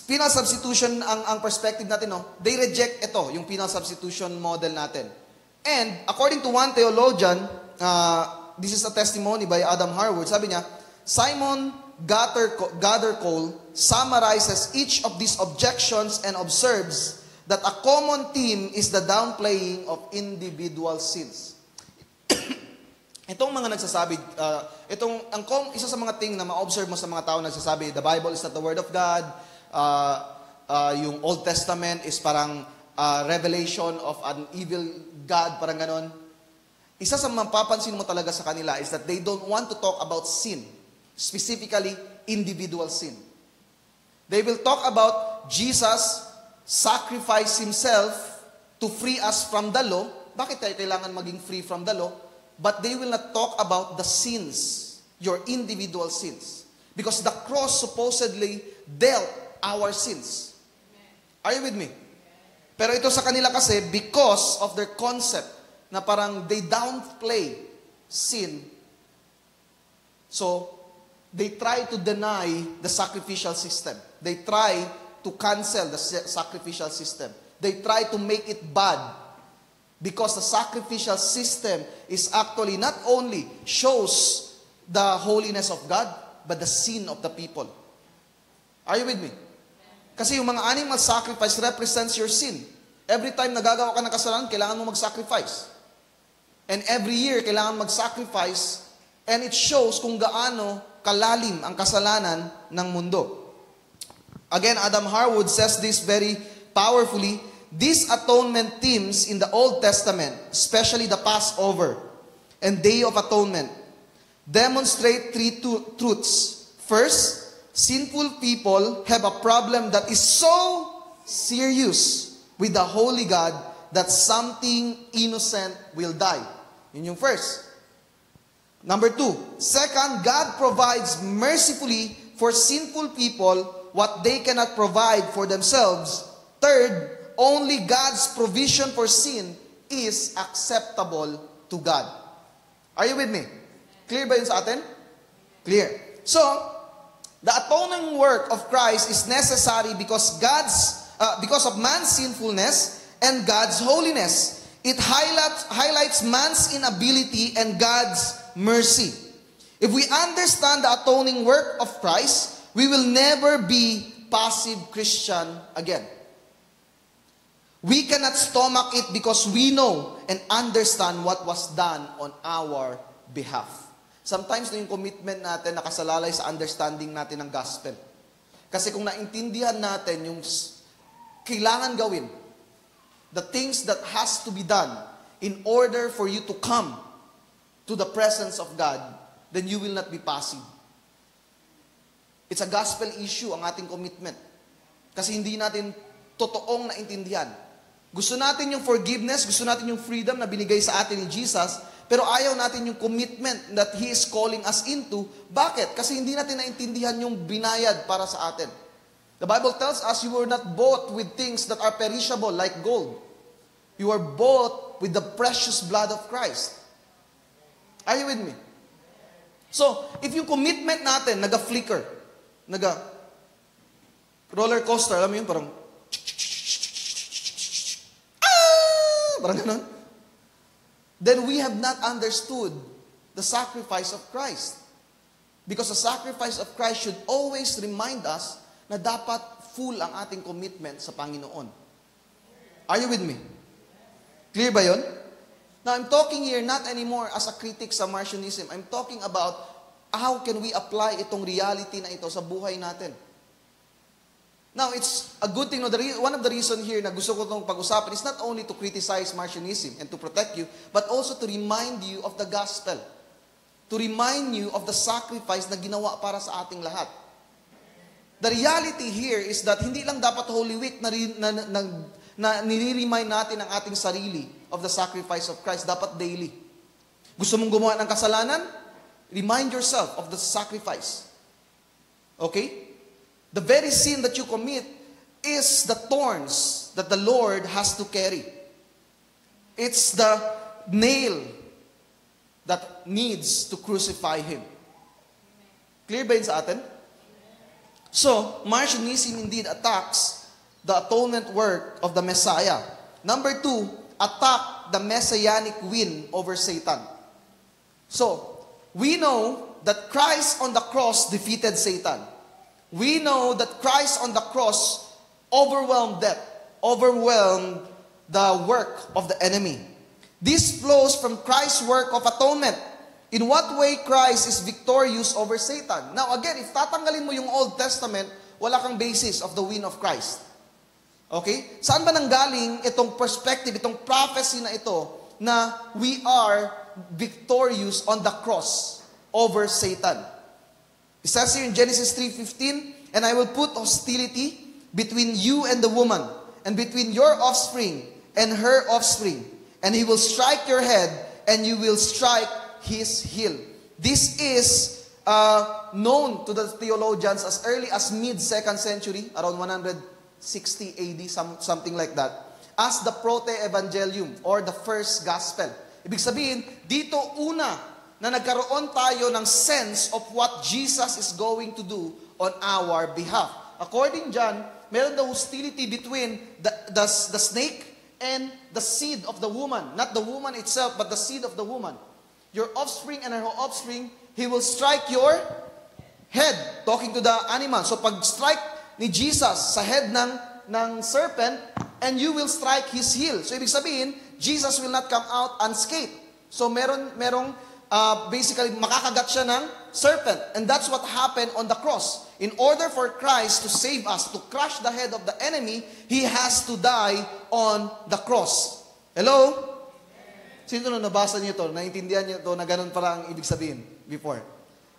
[SPEAKER 1] penal substitution, ang perspective natin, no, they reject ito, yung penal substitution model natin. And, according to one theologian, this is a testimony by Adam Harwood, sabi niya, Simon Gathercole summarizes each of these objections and observes that a common theme is the downplaying of individual sins. Itong mga nagsasabi, isa sa mga thing na ma-observe mo sa mga tao nagsasabi, the Bible is not the Word of God, yung Old Testament is parang revelation of an evil God, parang ganon. Isa sa mapapansin mo talaga sa kanila is that they don't want to talk about sin, specifically individual sin. They will talk about Jesus sacrifice Himself to free us from the law. Bakit tayo kailangan maging free from the law? But they will not talk about the sins, your individual sins. Because the cross supposedly dealt our sins. Are you with me? Pero ito sa kanila kasi, because of their concept, na parang they downplay sin. So, they try to deny the sacrificial system. They try to cancel the sacrificial system. They try to make it bad. Because the sacrificial system is actually not only shows the holiness of God, but the sin of the people. Are you with me? Kasi yung mga animal sacrifice represents your sin. Every time nagagawa ka ng kasalanan, kailangan mo mag-sacrifice. And every year, kailangan mag-sacrifice, and it shows kung gaano kalalim ang kasalanan ng mundo. Again, Adam Harwood says this very powerfully. These atonement themes in the Old Testament, especially the Passover and Day of Atonement, demonstrate three truths. First, sinful people have a problem that is so serious with the holy God that something innocent will die. Yun yung first. Number two, second, God provides mercifully for sinful people what they cannot provide for themselves. Third, only God's provision for sin is acceptable to God. Are you with me? Clear ba yun sa atin? Clear. So, the atoning work of Christ is necessary because of man's sinfulness and God's holiness. It highlights man's inability and God's mercy. If we understand the atoning work of Christ, we will never be passive Christian again. We cannot stomach it because we know and understand what was done on our behalf. Sometimes na yung commitment natin nakasalalay sa understanding natin ng gospel. Kasi kung naintindihan natin yung kailangan gawin, the things that has to be done in order for you to come to the presence of God, then you will not be passive. It's a gospel issue ang ating commitment. Kasi hindi natin totoong naintindihan. Gusto natin yung forgiveness, gusto natin yung freedom na binigay sa atin ni Jesus, pero ayaw natin yung commitment that He is calling us into. Bakit? Kasi hindi natin naintindihan yung binayad para sa atin. The Bible tells us you were not bought with things that are perishable like gold. You are bought with the precious blood of Christ. Are you with me? So, if yung commitment natin naga-flicker, roller coaster, alam mo yun, parang parang ganun, then we have not understood the sacrifice of Christ. Because the sacrifice of Christ should always remind us na dapat full ang ating commitment sa Panginoon. Are you with me? Clear ba yun? Now, I'm talking here not anymore as a critic sa Marcionism. I'm talking about how can we apply itong reality na ito sa buhay natin. Now, it's a good thing. No, one of the reasons here na gusto ko itong pag-usapan is not only to criticize Marcionism and to protect you, but also to remind you of the gospel. To remind you of the sacrifice na ginawa para sa ating lahat. The reality here is that hindi lang dapat Holy Week na nire-remind natin ang ating sarili of the sacrifice of Christ. Dapat daily. Gusto mong gumawa ng kasalanan? Remind yourself of the sacrifice. Okay? The very sin that you commit is the thorns that the Lord has to carry. It's the nail that needs to crucify Him. Clear ba yun sa atin? So, Marcionism indeed attacks the atonement work of the Messiah. Number 2, attack the messianic win over Satan. So, we know that Christ on the cross defeated Satan. We know that Christ on the cross overwhelmed death, overwhelmed the work of the enemy. This flows from Christ's work of atonement. In what way Christ is victorious over Satan? Now again, if tatanggalin mo yung Old Testament, wala kang basis of the win of Christ. Okay? Saan ba nanggaling itong perspective, itong prophecy na ito, na we are victorious on the cross over Satan? It says here in Genesis 3:15, "And I will put hostility between you and the woman, and between your offspring and her offspring. And he will strike your head, and you will strike his heel." This is known to the theologians as early as mid-2nd century, around 160 AD, something like that, as the proto-evangelium or the first gospel. Ibig sabihin, dito una na nagkaroon tayo ng sense of what Jesus is going to do on our behalf. According dyan, meron the hostility between the snake and the seed of the woman. Not the woman itself, but the seed of the woman. Your offspring and her offspring, he will strike your head. Talking to the animal. So pag strike ni Jesus sa head ng serpent, and you will strike his heel. So ibig sabihin, Jesus will not come out unscathed. So merong basically makakagat siya ng serpent. And that's what happened on the cross. In order for Christ to save us, to crush the head of the enemy, he has to die on the cross. Hello? Sino na nabasa niyo ito? Naintindihan niyo ito na ganun para ang ibig sabihin before?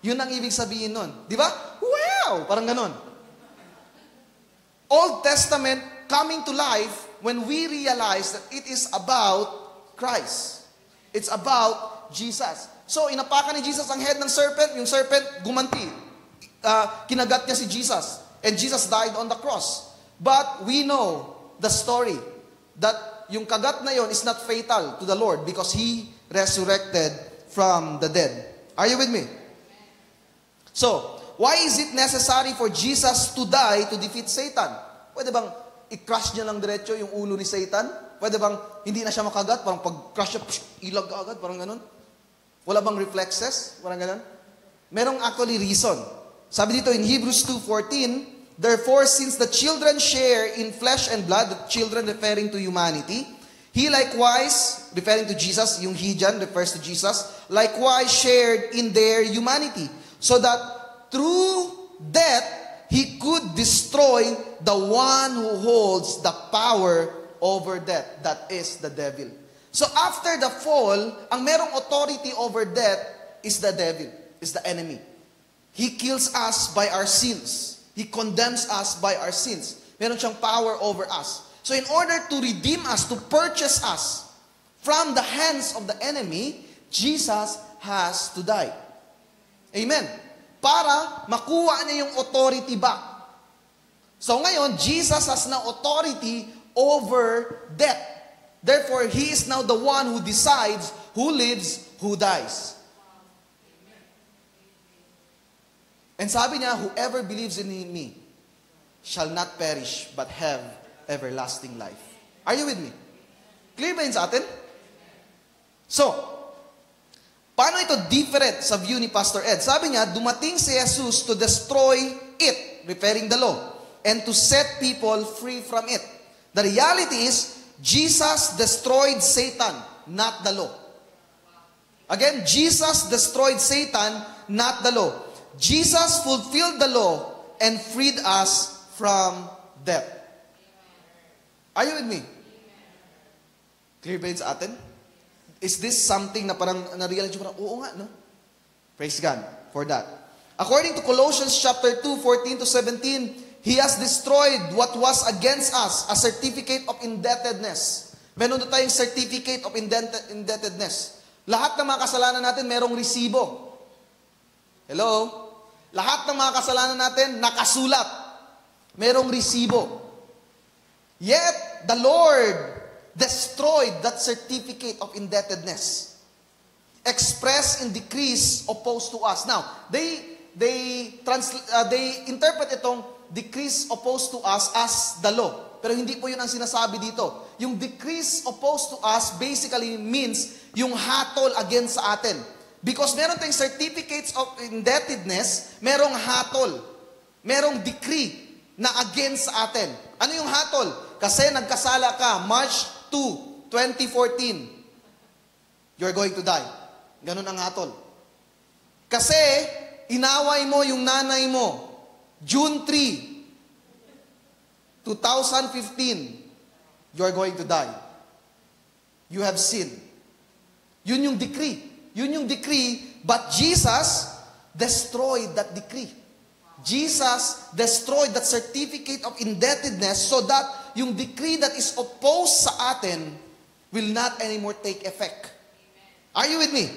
[SPEAKER 1] Yun ang ibig sabihin nun. Di ba? Wow! Parang ganun. Old Testament coming to life when we realize that it is about Christ. It's about Jesus. So, inapakan ni Jesus ang head ng serpent. Yung serpent, gumanti. Kinagat niya si Jesus. And Jesus died on the cross. But we know the story that yung kagat na yon is not fatal to the Lord because He resurrected from the dead. Are you with me? So, why is it necessary for Jesus to die to defeat Satan? Pwede bang i-crush niya lang diretso yung ulo ni Satan? Pwede bang hindi na siya makagat? Parang pag-crush siya, ilag agad, parang ganun? Wala bang reflexes? Parang ganun? Merong actually reason. Sabi dito in Hebrews 2:14, "Therefore, since the children share in flesh and blood," the children referring to humanity, "he likewise," referring to Jesus, yung he dyan refers to Jesus, "likewise shared in their humanity, so that through death, he could destroy the one who holds the power over death," that is the devil. So after the fall, ang merong authority over death is the devil, is the enemy. He kills us by our sins. He condemns us by our sins. Meron siyang power over us. So in order to redeem us, to purchase us from the hands of the enemy, Jesus has to die. Amen. Para makuha niya yung authority back. So ngayon, Jesus has now authority over death. Therefore, He is now the one who decides who lives, who dies. And sabi niya, "Whoever believes in me shall not perish, but have everlasting life." Are you with me? Clear ba yun sa atin? So, paano ito different sa view ni Pastor Ed? Sabi niya, dumating si Jesus to destroy it, referring the law, and to set people free from it. The reality is, Jesus destroyed Satan, not the law. Again, Jesus destroyed Satan, not the law. Jesus fulfilled the law and freed us from death. Are you with me? Clear ba yun sa atin? Is this something na parang na-realize parang, oo nga, no? Praise God for that. According to Colossians chapter 2, 14 to 17, He has destroyed what was against us, a certificate of indebtedness. Meron na tayong certificate of indebtedness. Lahat ng mga kasalanan natin merong resibo. Hello? Lahat ng mga kasalanan natin nakasulat. Merong resibo. Yet, the Lord destroyed that certificate of indebtedness. Expressed in decrees opposed to us. Now, they interpret itong decrees opposed to us as the law. Pero hindi po yun ang sinasabi dito. Yung decrees opposed to us basically means yung hatol against sa atin. Because meron tayong certificates of indebtedness, merong hatol, merong decree na against sa atin. Ano yung hatol? Kasi nagkasala ka, March 2, 2014, you're going to die. Ganun ang hatol. Kasi inaway mo yung nanay mo, June 3, 2015, you're going to die. You have sinned. Yun yung decree. Yun yung decree, but Jesus destroyed that decree. Jesus destroyed that certificate of indebtedness so that yung decree that is opposed sa atin will not anymore take effect. Are you with me?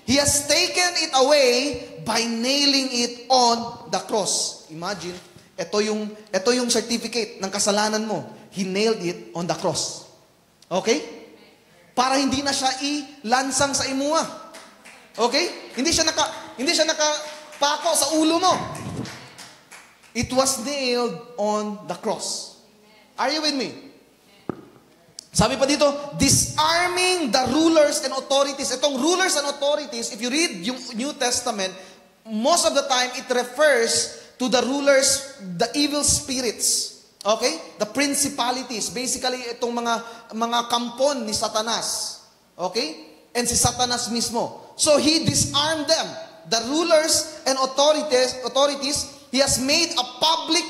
[SPEAKER 1] He has taken it away by nailing it on the cross. Imagine, ito yung certificate ng kasalanan mo. He nailed it on the cross. Okay? Para hindi na siya ilansang sa imuha. Okay? Hindi siya nakapako sa ulo mo. It was nailed on the cross. Are you with me? Sabi pa dito, disarming the rulers and authorities. Itong rulers and authorities, if you read yung New Testament, most of the time it refers to the rulers, the evil spirits. Okay? The principalities. Basically, itong mga kampon ni Satanas. Okay? And si Satanas mismo. So he disarmed them. The rulers and authorities, he has made a public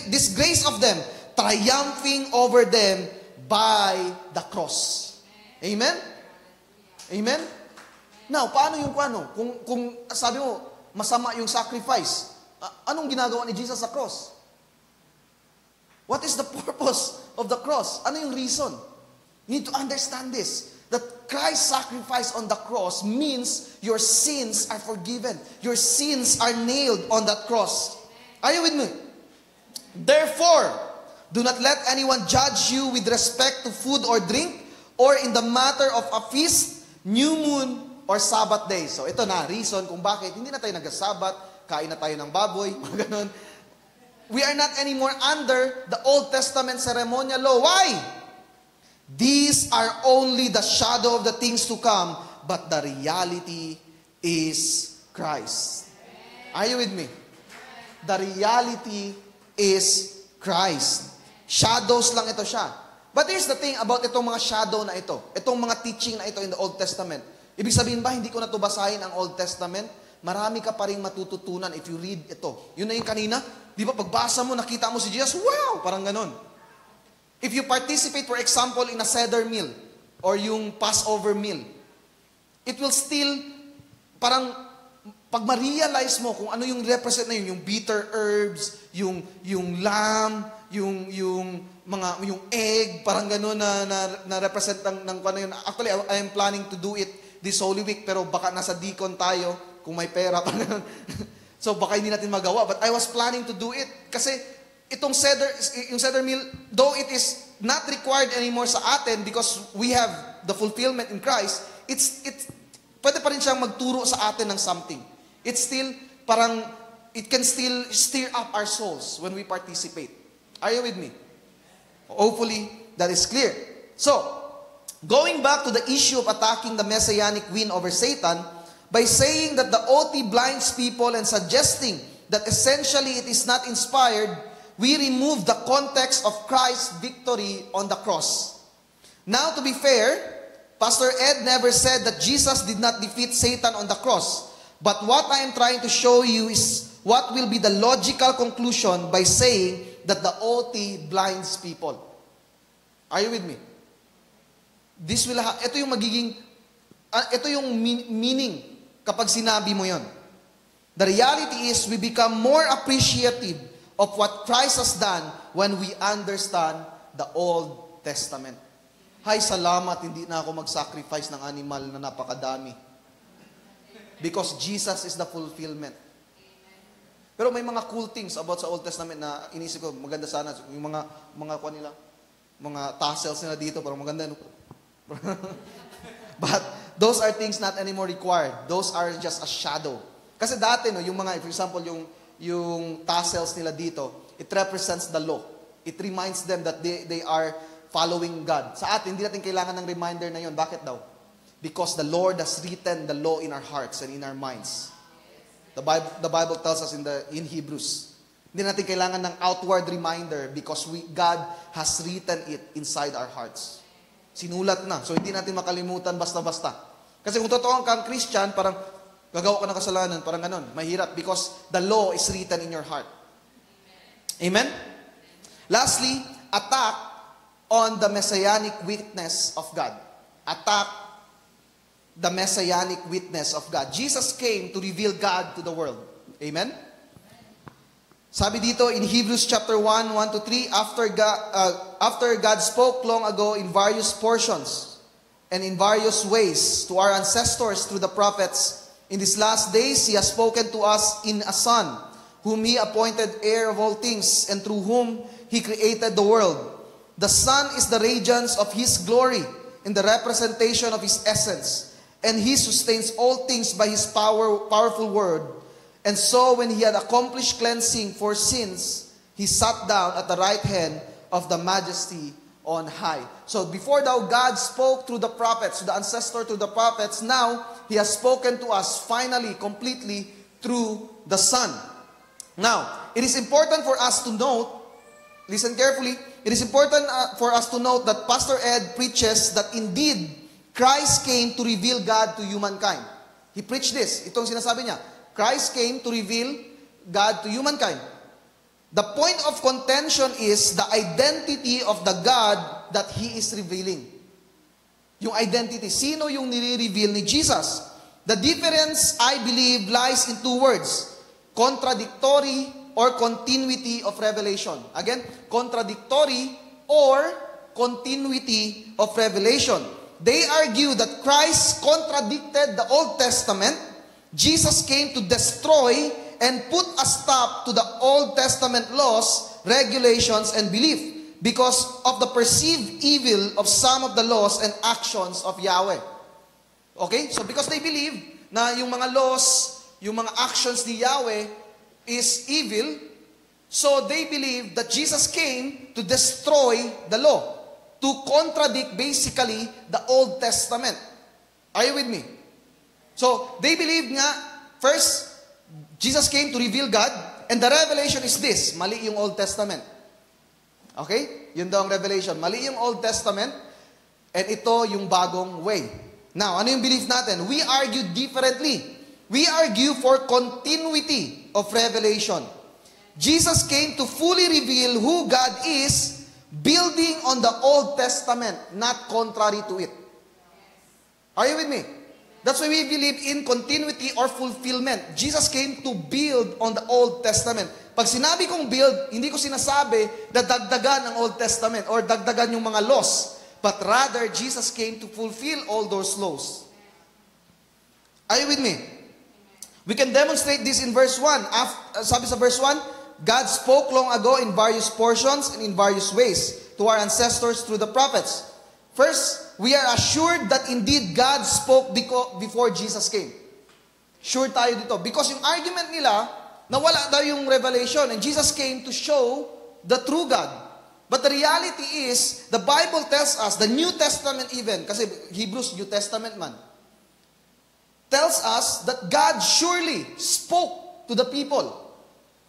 [SPEAKER 1] disgrace of them, triumphing over them by the cross. Amen? Amen? Now, paano? Kung sabi mo, masama yung sacrifice, anong ginagawa ni Jesus sa cross? What is the purpose of the cross? Ano yung reason? You need to understand this. That Christ's sacrifice on the cross means your sins are forgiven. Your sins are nailed on that cross. Are you with me? Therefore, do not let anyone judge you with respect to food or drink, or in the matter of a feast, new moon, or Sabbath day. So ito na, reason kung bakit hindi na tayo nag-Sabbath, kain na tayo ng baboy, mga ganun. We are not anymore under the Old Testament ceremonial law. Why? These are only the shadow of the things to come, but the reality is Christ. Are you with me? The reality is Christ. Shadows lang ito siya. But here's the thing about itong mga shadow na ito, itong mga teaching na ito in the Old Testament. Ibig sabihin ba, hindi ko na ito basahin ang Old Testament? Marami ka pa rin matututunan if you read ito. Yun na yung kanina. Di ba, pagbasa mo, nakita mo si Jesus, wow! Parang ganon. If you participate, for example, in a Seder meal or yung Passover meal, it will still, parang, pag ma-realize mo kung ano yung represent na yun, yung bitter herbs, yung lamb, yung egg, parang gano'n na represent ng ano yun. Actually, I am planning to do it this Holy Week, pero baka nasa deacon tayo, kung may pera, parang gano'n. So, baka hindi natin magawa. But I was planning to do it. Kasi, itong yung Seder meal, though it is not required anymore sa atin because we have the fulfillment in Christ, pwede pa rin siyang magturo sa atin ng something. It's still, parang, it can still stir up our souls when we participate. Are you with me? Hopefully, that is clear. So, going back to the issue of attacking the messianic win over Satan, by saying that the OT blinds people and suggesting that essentially it is not inspired, we remove the context of Christ's victory on the cross. Now, to be fair, Pastor Ed never said that Jesus did not defeat Satan on the cross. But what I am trying to show you is what will be the logical conclusion by saying that the OT blinds people. Are you with me? Ito yung magiging, ito yung meaning kapag sinabi mo yon. The reality is we become more appreciative of what Christ has done when we understand the Old Testament. Hay, salamat, hindi na ako mag-sacrifice ng animal na napakadami. Because Jesus is the fulfillment. Pero may mga cool things about sa Old Testament na inisip ko, maganda sana. Yung mga kuha nila, mga tassels nila dito, parang maganda. No? But those are things not anymore required. Those are just a shadow. Kasi dati, no, yung mga, for example, yung tassels nila dito, it represents the law. It reminds them that they are following God. Sa atin, hindi natin kailangan ng reminder na yun. Bakit daw? Because the Lord has written the law in our hearts and in our minds. The Bible tells us in Hebrews. Hindi natin kailangan ng outward reminder because God has written it inside our hearts. Sinulat na. So hindi natin makalimutan basta-basta. Kasi kung totoo kang Christian, parang gagawa ka ng kasalanan, parang ganun. Mahirap because the law is written in your heart. Amen? Lastly, attack on the messianic witness of God. Attack the messianic witness of God. Jesus came to reveal God to the world. Amen? Sabi dito in Hebrews chapter 1, 1-3, after God spoke long ago in various portions and in various ways to our ancestors through the prophets, in these last days He has spoken to us in a Son, whom He appointed heir of all things, and through whom He created the world. The Son is the radiance of His glory and the representation of His essence, and He sustains all things by His powerful word. And so when He had accomplished cleansing for sins, He sat down at the right hand of the Majesty on high. So before God spoke through the prophets, the ancestor through the prophets, now He has spoken to us finally, completely through the Son. Now, it is important for us to note, listen carefully, it is important for us to note that Pastor Ed preaches that indeed, Christ came to reveal God to humankind. He preached this. Itong sinasabi niya. Christ came to reveal God to humankind. The point of contention is the identity of the God that He is revealing. Yung identity. Sino yung nire-reveal ni Jesus? The difference, I believe, lies in two words. Contradictory or continuity of revelation. Again, contradictory or continuity of revelation. They argue that Christ contradicted the Old Testament. Jesus came to destroy and put a stop to the Old Testament laws, regulations, and belief because of the perceived evil of some of the laws and actions of Yahweh. Okay? So because they believe na yung mga laws, yung mga actions ni Yahweh is evil, so they believe that Jesus came to destroy the law, to contradict basically the Old Testament. Are you with me? So they believe nga, first, Jesus came to reveal God, and the revelation is this, mali yung Old Testament. Okay? Yun daw ang revelation. Mali yung Old Testament, and ito yung bagong way. Now, ano yung belief natin? We argue differently. We argue for continuity of revelation. Jesus came to fully reveal who God is, building on the Old Testament, not contrary to it. Are you with me? That's why we believe in continuity or fulfillment. Jesus came to build on the Old Testament. Pag sinabi kong build, hindi ko sinasabi na dagdagan ang Old Testament or dagdagan yung mga laws. But rather, Jesus came to fulfill all those laws. Are you with me? We can demonstrate this in verse 1. Sabi sa verse 1, God spoke long ago in various portions and in various ways to our ancestors through the prophets. First, we are assured that indeed God spoke before Jesus came. Sure tayo dito. Because yung argument nila, nawala daw yung revelation and Jesus came to show the true God. But the reality is, the Bible tells us, the New Testament even, kasi Hebrews, New Testament man, tells us that God surely spoke to the people,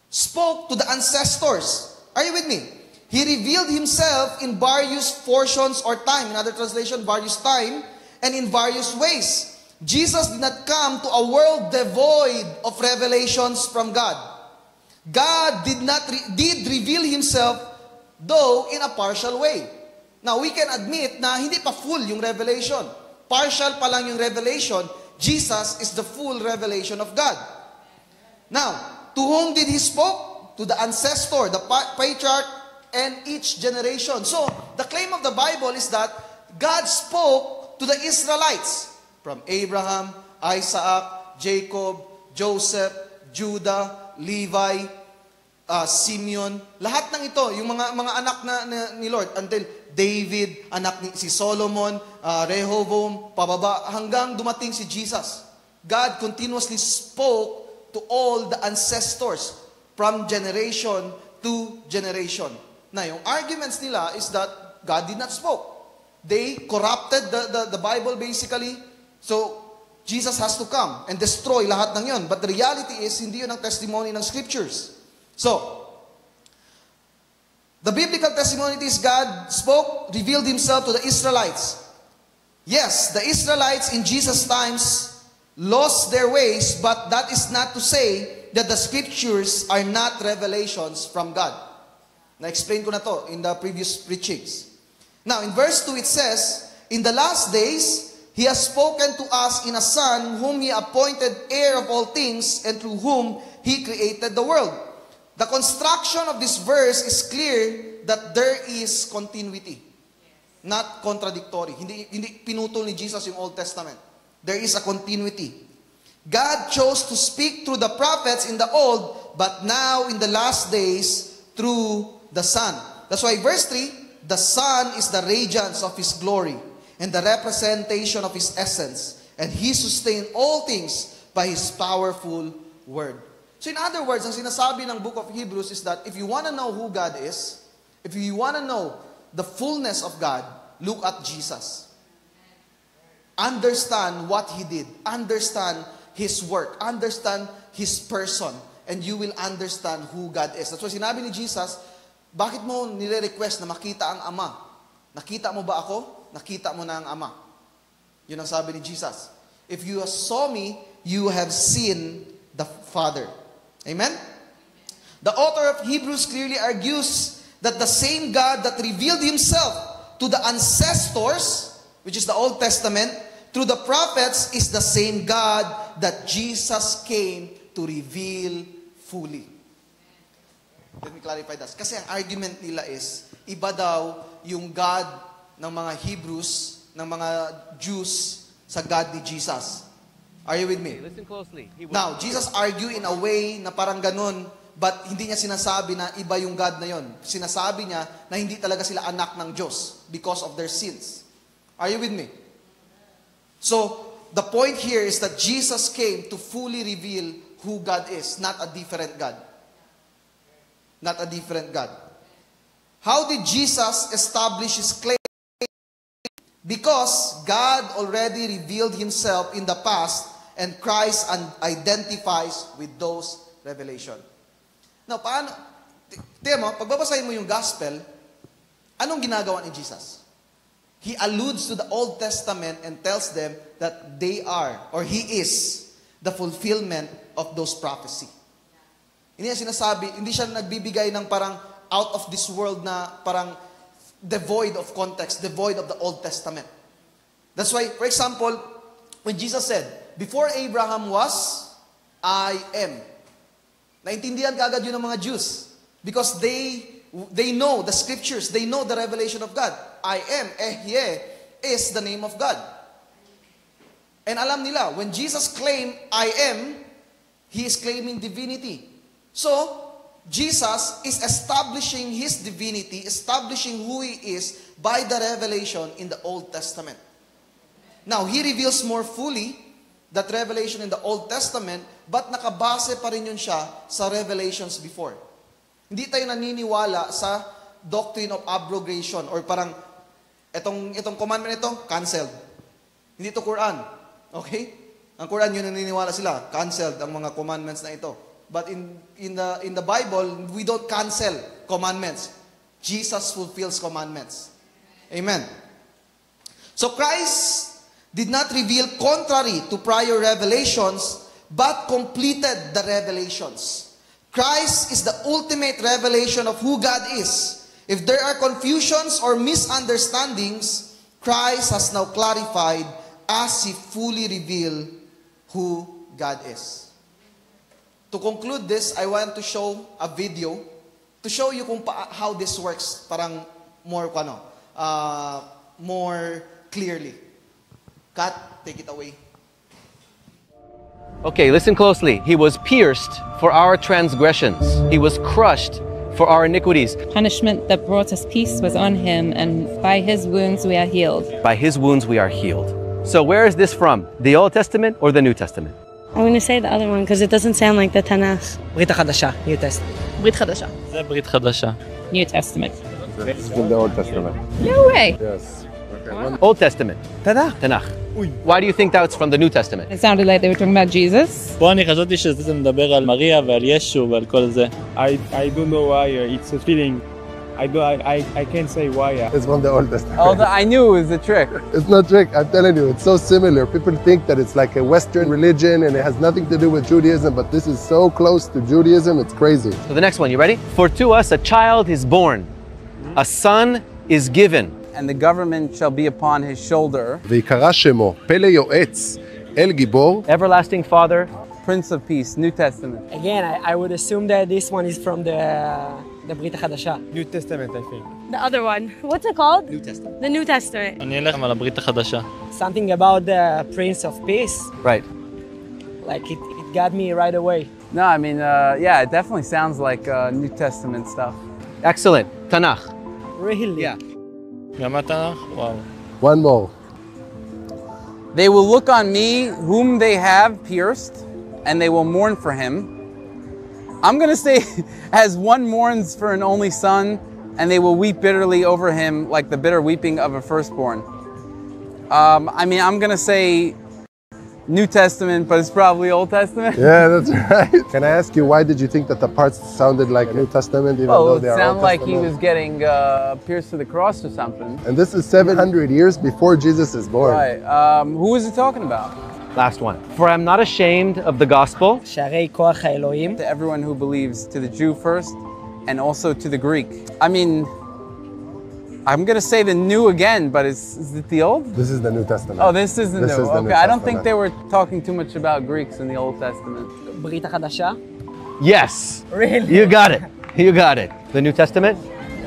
[SPEAKER 1] spoke to the ancestors. Are you with me? He revealed Himself in various portions or time. In other translation, various time and in various ways. Jesus did not come to a world devoid of revelations from God. God did reveal Himself, though in a partial way. Now, we can admit na hindi pa full yung revelation. Partial pa lang yung revelation. Jesus is the full revelation of God. Now, to whom did He spoke? To the ancestor, the patriarch, and each generation. So, the claim of the Bible is that God spoke to the Israelites from Abraham, Isaac, Jacob, Joseph, Judah, Levi, Simeon. Lahat ng ito, yung mga anak ni Lord, until David, anak ni si Solomon, Rehoboam, pababa, hanggang dumating si Jesus. God continuously spoke to all the ancestors from generation to generation. Na yung arguments nila is that God did not spoke. They corrupted the Bible basically. So, Jesus has to come and destroy lahat ng yon. But the reality is, hindi yun ang testimony ng scriptures. So, the biblical testimony is God spoke, revealed Himself to the Israelites. Yes, the Israelites in Jesus' times lost their ways, but that is not to say that the scriptures are not revelations from God. Na-explain ko na to in the previous preachings. Now, in verse 2 it says, in the last days, He has spoken to us in a Son, whom He appointed heir of all things, and through whom He created the world. The construction of this verse is clear that there is continuity, not contradictory. Hindi pinutol ni Jesus yung Old Testament. There is a continuity. God chose to speak through the prophets in the Old, but now in the last days, through the Son. That's why verse 3, the Son is the radiance of His glory and the representation of His essence, and He sustained all things by His powerful word. So in other words, ang sinasabi ng book of Hebrews is that if you want to know who God is, if you want to know the fullness of God, look at Jesus. Understand what He did. Understand His work. Understand His person. And you will understand who God is. That's why sinabi ni Jesus, bakit mo nire-request na makita ang Ama? Nakita mo ba ako? Nakita mo na ang Ama. Yun ang sabi ni Jesus. If you saw me, you have seen the Father. Amen? The author of Hebrews clearly argues that the same God that revealed Himself to the ancestors, which is the Old Testament, through the prophets, is the same God that Jesus came to reveal fully. Let me clarify that. Kasi ang argument nila is, iba daw yung God ng mga Hebrews, ng mga Jews, sa God ni Jesus. Are you with me?
[SPEAKER 2] Okay, listen closely.
[SPEAKER 1] Now, Jesus argue in a way na parang ganun, but hindi niya sinasabi na iba yung God na yon. Sinasabi niya na hindi talaga sila anak ng Diyos because of their sins. Are you with me? So, the point here is that Jesus came to fully reveal who God is, not a different God. Not a different God. How did Jesus establish His claim? Because God already revealed Himself in the past and Christ identifies with those revelations. Now, paano? Tingnan mo, pagbabasahin mo yung gospel, anong ginagawa ni Jesus? He alludes to the Old Testament and tells them that they are, or He is, the fulfillment of those prophecy. Hindi niya sinasabi, hindi siya nagbibigay ng parang out of this world na parang devoid of context, devoid of the Old Testament. That's why, for example, when Jesus said, before Abraham was, I am. Naintindihan kaagad yun ng mga Jews. Because they know the scriptures, they know the revelation of God. I am, Ehyeh, is the name of God. And alam nila, when Jesus claimed, I am, He is claiming divinity. So, Jesus is establishing His divinity, establishing who He is by the revelation in the Old Testament. Now, He reveals more fully that revelation in the Old Testament, but nakabase pa rin yun siya sa revelations before. Hindi tayo naniniwala sa doctrine of abrogation or parang itong commandment ito, canceled. Hindi ito Quran. Okay? Ang Quran yun naniniwala sila, canceled ang mga commandments na ito. But in the Bible, we don't cancel commandments. Jesus fulfills commandments. Amen. So Christ did not reveal contrary to prior revelations, but completed the revelations. Christ is the ultimate revelation of who God is. If there are confusions or misunderstandings, Christ has now clarified as He fully revealed who God is. To conclude this, I want to show a video to show you how this works, parang more clearly. Kat, take it away.
[SPEAKER 2] Okay, listen closely. He was pierced for our transgressions. He was crushed for our iniquities.
[SPEAKER 3] Punishment that brought us peace was on Him, and by His wounds we are healed.
[SPEAKER 2] By His wounds we are healed. So where is this from? The Old Testament or the New Testament?
[SPEAKER 4] I'm going to say the other one because it doesn't sound like the Tanakh.
[SPEAKER 5] ברית החדשה, New Testament.
[SPEAKER 3] ברית חדשה.
[SPEAKER 6] זה ברית חדשה.
[SPEAKER 3] New Testament.
[SPEAKER 7] This is from the Old Testament.
[SPEAKER 3] No way.
[SPEAKER 7] Yes.
[SPEAKER 2] Old Testament.
[SPEAKER 5] Tanakh.
[SPEAKER 2] Tanakh. Why do you think that's from the New Testament?
[SPEAKER 3] It sounded like they were talking about Jesus.
[SPEAKER 6] פה אני חשבתי שזה מדבר על מריה ועל ישו ועל כל זה.
[SPEAKER 7] I don't know why. It's a feeling. I can't say why.
[SPEAKER 8] It's from the Old Testament.
[SPEAKER 5] I knew it was a trick.
[SPEAKER 8] It's not trick. I'm telling you, it's so similar. People think that it's like a Western religion and it has nothing to do with Judaism, but this is so close to Judaism, it's crazy.
[SPEAKER 2] So the next one, you ready? For to us a child is born, a son is given.
[SPEAKER 5] And the government shall be upon his shoulder.
[SPEAKER 8] ויקרא שמו פלא יועץ אל גיבור.
[SPEAKER 2] Everlasting Father.
[SPEAKER 5] Prince of Peace, New Testament.
[SPEAKER 9] Again, I would assume that this one is from the Brit Hadasha.
[SPEAKER 7] New Testament, I think.
[SPEAKER 4] The other one. What's it called?
[SPEAKER 1] New Testament.
[SPEAKER 4] The New Testament.
[SPEAKER 6] אני אלך על הברית החדשה.
[SPEAKER 9] Something about the Prince of Peace.
[SPEAKER 2] Right.
[SPEAKER 9] Like it got me right away.
[SPEAKER 5] No, I mean, yeah, it definitely sounds like New Testament stuff.
[SPEAKER 2] Excellent. Tanakh.
[SPEAKER 9] Really?
[SPEAKER 2] Yeah.
[SPEAKER 6] גם התנ"ך? וואו.
[SPEAKER 8] One more.
[SPEAKER 5] They will look on me whom they have pierced, and they will mourn for him. I'm going to say, as one mourns for an only son, and they will weep bitterly over him like the bitter weeping of a firstborn. I mean, I'm going to say New Testament, but it's probably Old Testament.
[SPEAKER 8] Yeah, that's right. Can I ask you, why did you think that the parts sounded like New Testament even
[SPEAKER 5] Oh,
[SPEAKER 8] though
[SPEAKER 5] it
[SPEAKER 8] they are
[SPEAKER 5] sounded
[SPEAKER 8] Old
[SPEAKER 5] like he
[SPEAKER 8] Testament?
[SPEAKER 5] was getting pierced to the cross or something.
[SPEAKER 8] And this is 700 years before Jesus is born.
[SPEAKER 5] Right. Who is it talking about?
[SPEAKER 2] Last one. For I'm not ashamed of the gospel.
[SPEAKER 9] שערי כוח האלוהים.
[SPEAKER 5] To everyone who believes, to the Jew first, and also to the Greek. I mean, I'm going to say the new again, but is it the old?
[SPEAKER 8] This is the New Testament.
[SPEAKER 5] Oh, this is the
[SPEAKER 8] This
[SPEAKER 5] new.
[SPEAKER 8] is the
[SPEAKER 5] Okay,
[SPEAKER 8] New
[SPEAKER 5] I don't think
[SPEAKER 8] Testament.
[SPEAKER 5] they were talking too much about Greeks in the Old Testament.
[SPEAKER 9] ברית החדשה.
[SPEAKER 2] Yes.
[SPEAKER 9] Really?
[SPEAKER 2] You got it. You got it. The New Testament?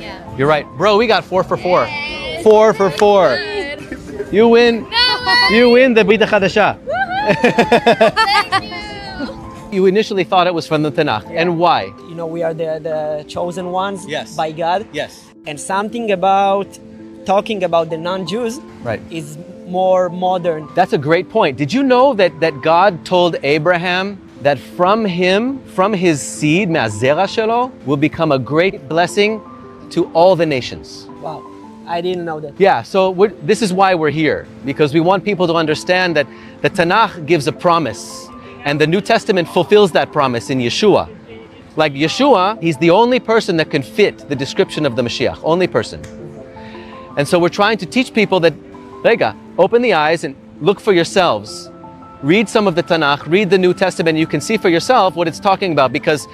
[SPEAKER 10] Yeah.
[SPEAKER 2] You're right. Bro, we got 4 for 4. 4 for 4. You win. You win the Brit Hadasha.
[SPEAKER 10] Thank you.
[SPEAKER 2] You initially thought it was from the Tanakh. And why?
[SPEAKER 9] You know, we are the chosen ones
[SPEAKER 2] Yes.
[SPEAKER 9] by God.
[SPEAKER 2] Yes.
[SPEAKER 9] And something about talking about the non-Jews
[SPEAKER 2] Right.
[SPEAKER 9] is more modern.
[SPEAKER 2] That's a great point. Did you know that God told Abraham that from him, from his seed, מהזרע שלו, will become a great blessing to all the nations?
[SPEAKER 9] Wow, I didn't know that.
[SPEAKER 2] Yeah, so this is why we're here, because we want people to understand that the Tanakh gives a promise, and the New Testament fulfills that promise in Yeshua. Like Yeshua, he's the only person that can fit the description of the Mashiach, only person. And so we're trying to teach people that, Rega, open the eyes and look for yourselves. Read some of the Tanakh, read the New Testament, and you can see for yourself what it's talking about, because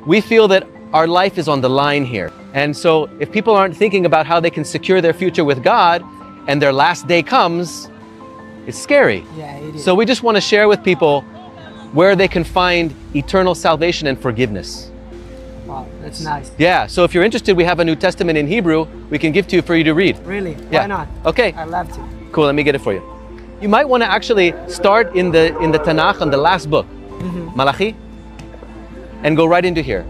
[SPEAKER 2] we feel that our life is on the line here. And so if people aren't thinking about how they can secure their future with God, and their last day comes, it's scary.
[SPEAKER 9] Yeah, it is.
[SPEAKER 2] So we just want to share with people where they can find eternal salvation and forgiveness.
[SPEAKER 9] Wow, that's nice.
[SPEAKER 2] Yeah, so if you're interested, we have a New Testament in Hebrew we can give to you for you to read.
[SPEAKER 9] Really?
[SPEAKER 2] Yeah.
[SPEAKER 9] Why not?
[SPEAKER 2] Okay.
[SPEAKER 9] I love to.
[SPEAKER 2] Cool, let me get it for you. You might want to actually start in the Tanakh on the last book, Malachi, and go right into here.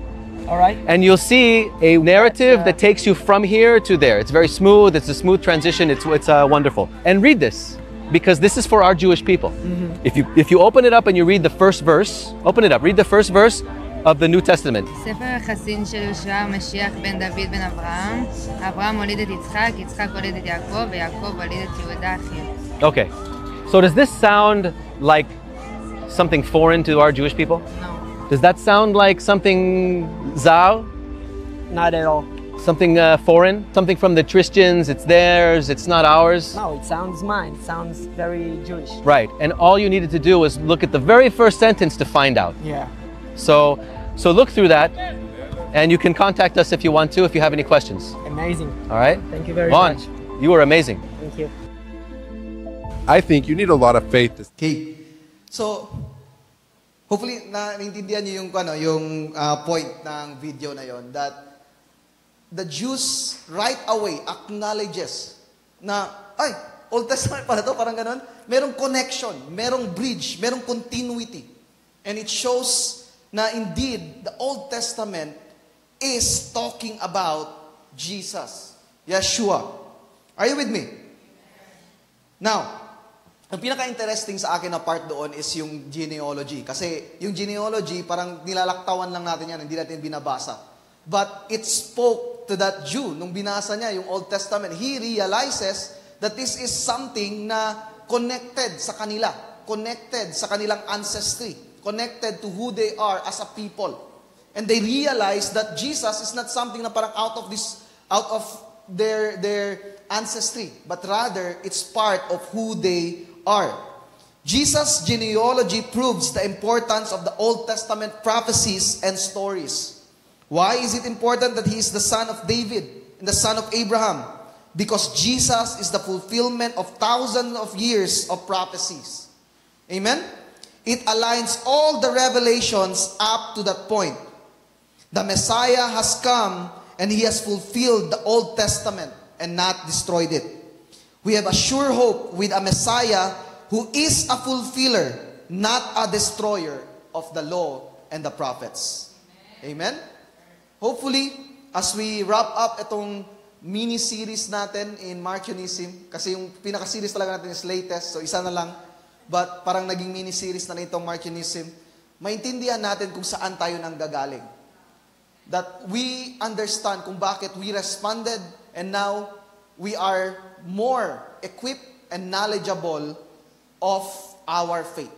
[SPEAKER 9] All right.
[SPEAKER 2] And you'll see a narrative that takes you from here to there. It's very smooth, it's a smooth transition, it's wonderful. And read this, because this is for our Jewish people. If you open it up and you read the first verse, open it up, read the first verse of the New Testament.
[SPEAKER 10] ספר היחסין של יהושע המשיח בן דוד בן אברהם. אברהם הוליד את יצחק, יצחק הוליד את יעקב, ויעקב הוליד את יהודה אחיו.
[SPEAKER 2] Okay, so does this sound like something foreign to our Jewish people?
[SPEAKER 10] No.
[SPEAKER 2] Does that sound like something zar?
[SPEAKER 9] Not at all.
[SPEAKER 2] Something foreign? Something from the Christians, it's theirs, it's not ours?
[SPEAKER 9] No, it sounds mine. It sounds very Jewish.
[SPEAKER 2] Right, and all you needed to do was look at the very first sentence to find out.
[SPEAKER 9] Yeah.
[SPEAKER 2] So look through that, and you can contact us if you want to, if you have any questions.
[SPEAKER 9] Amazing.
[SPEAKER 2] All right?
[SPEAKER 9] Thank you very
[SPEAKER 2] Vaughn,
[SPEAKER 9] much.
[SPEAKER 2] you were amazing.
[SPEAKER 9] Thank you.
[SPEAKER 8] I think you need a lot of faith.
[SPEAKER 1] Okay. So, hopefully, naintindihan niyo yung point ng video na yon, that the Jews right away acknowledges na, ay, Old Testament pala to, parang ganon. Merong connection, merong bridge, merong continuity. And it shows na indeed, the Old Testament is talking about Jesus, Yeshua. Are you with me? Now, ang pinaka-interesting sa akin na part doon is yung genealogy. Kasi yung genealogy, parang nilalaktawan lang natin yan, hindi natin binabasa. But it spoke to that Jew. Nung binasa niya yung Old Testament, he realizes that this is something na connected sa kanila, connected sa kanilang ancestry, connected to who they are as a people. And they realize that Jesus is not something na parang out of their ancestry, but rather it's part of who they are. Jesus' genealogy proves the importance of the Old Testament prophecies and stories. Why is it important that he is the son of David and the son of Abraham? Because Jesus is the fulfillment of thousands of years of prophecies. Amen? It aligns all the revelations up to that point. The Messiah has come and he has fulfilled the Old Testament and not destroyed it. We have a sure hope with a Messiah who is a fulfiller, not a destroyer of the law and the prophets. Amen? Hopefully, as we wrap up itong mini-series natin in Marcionism, kasi yung pinaka-series talaga natin is latest, so isa na lang, but parang naging mini-series na itong Marcionism, maintindihan natin kung saan tayo nang gagaling. That we understand kung bakit we responded and now we are more equipped and knowledgeable of our faith.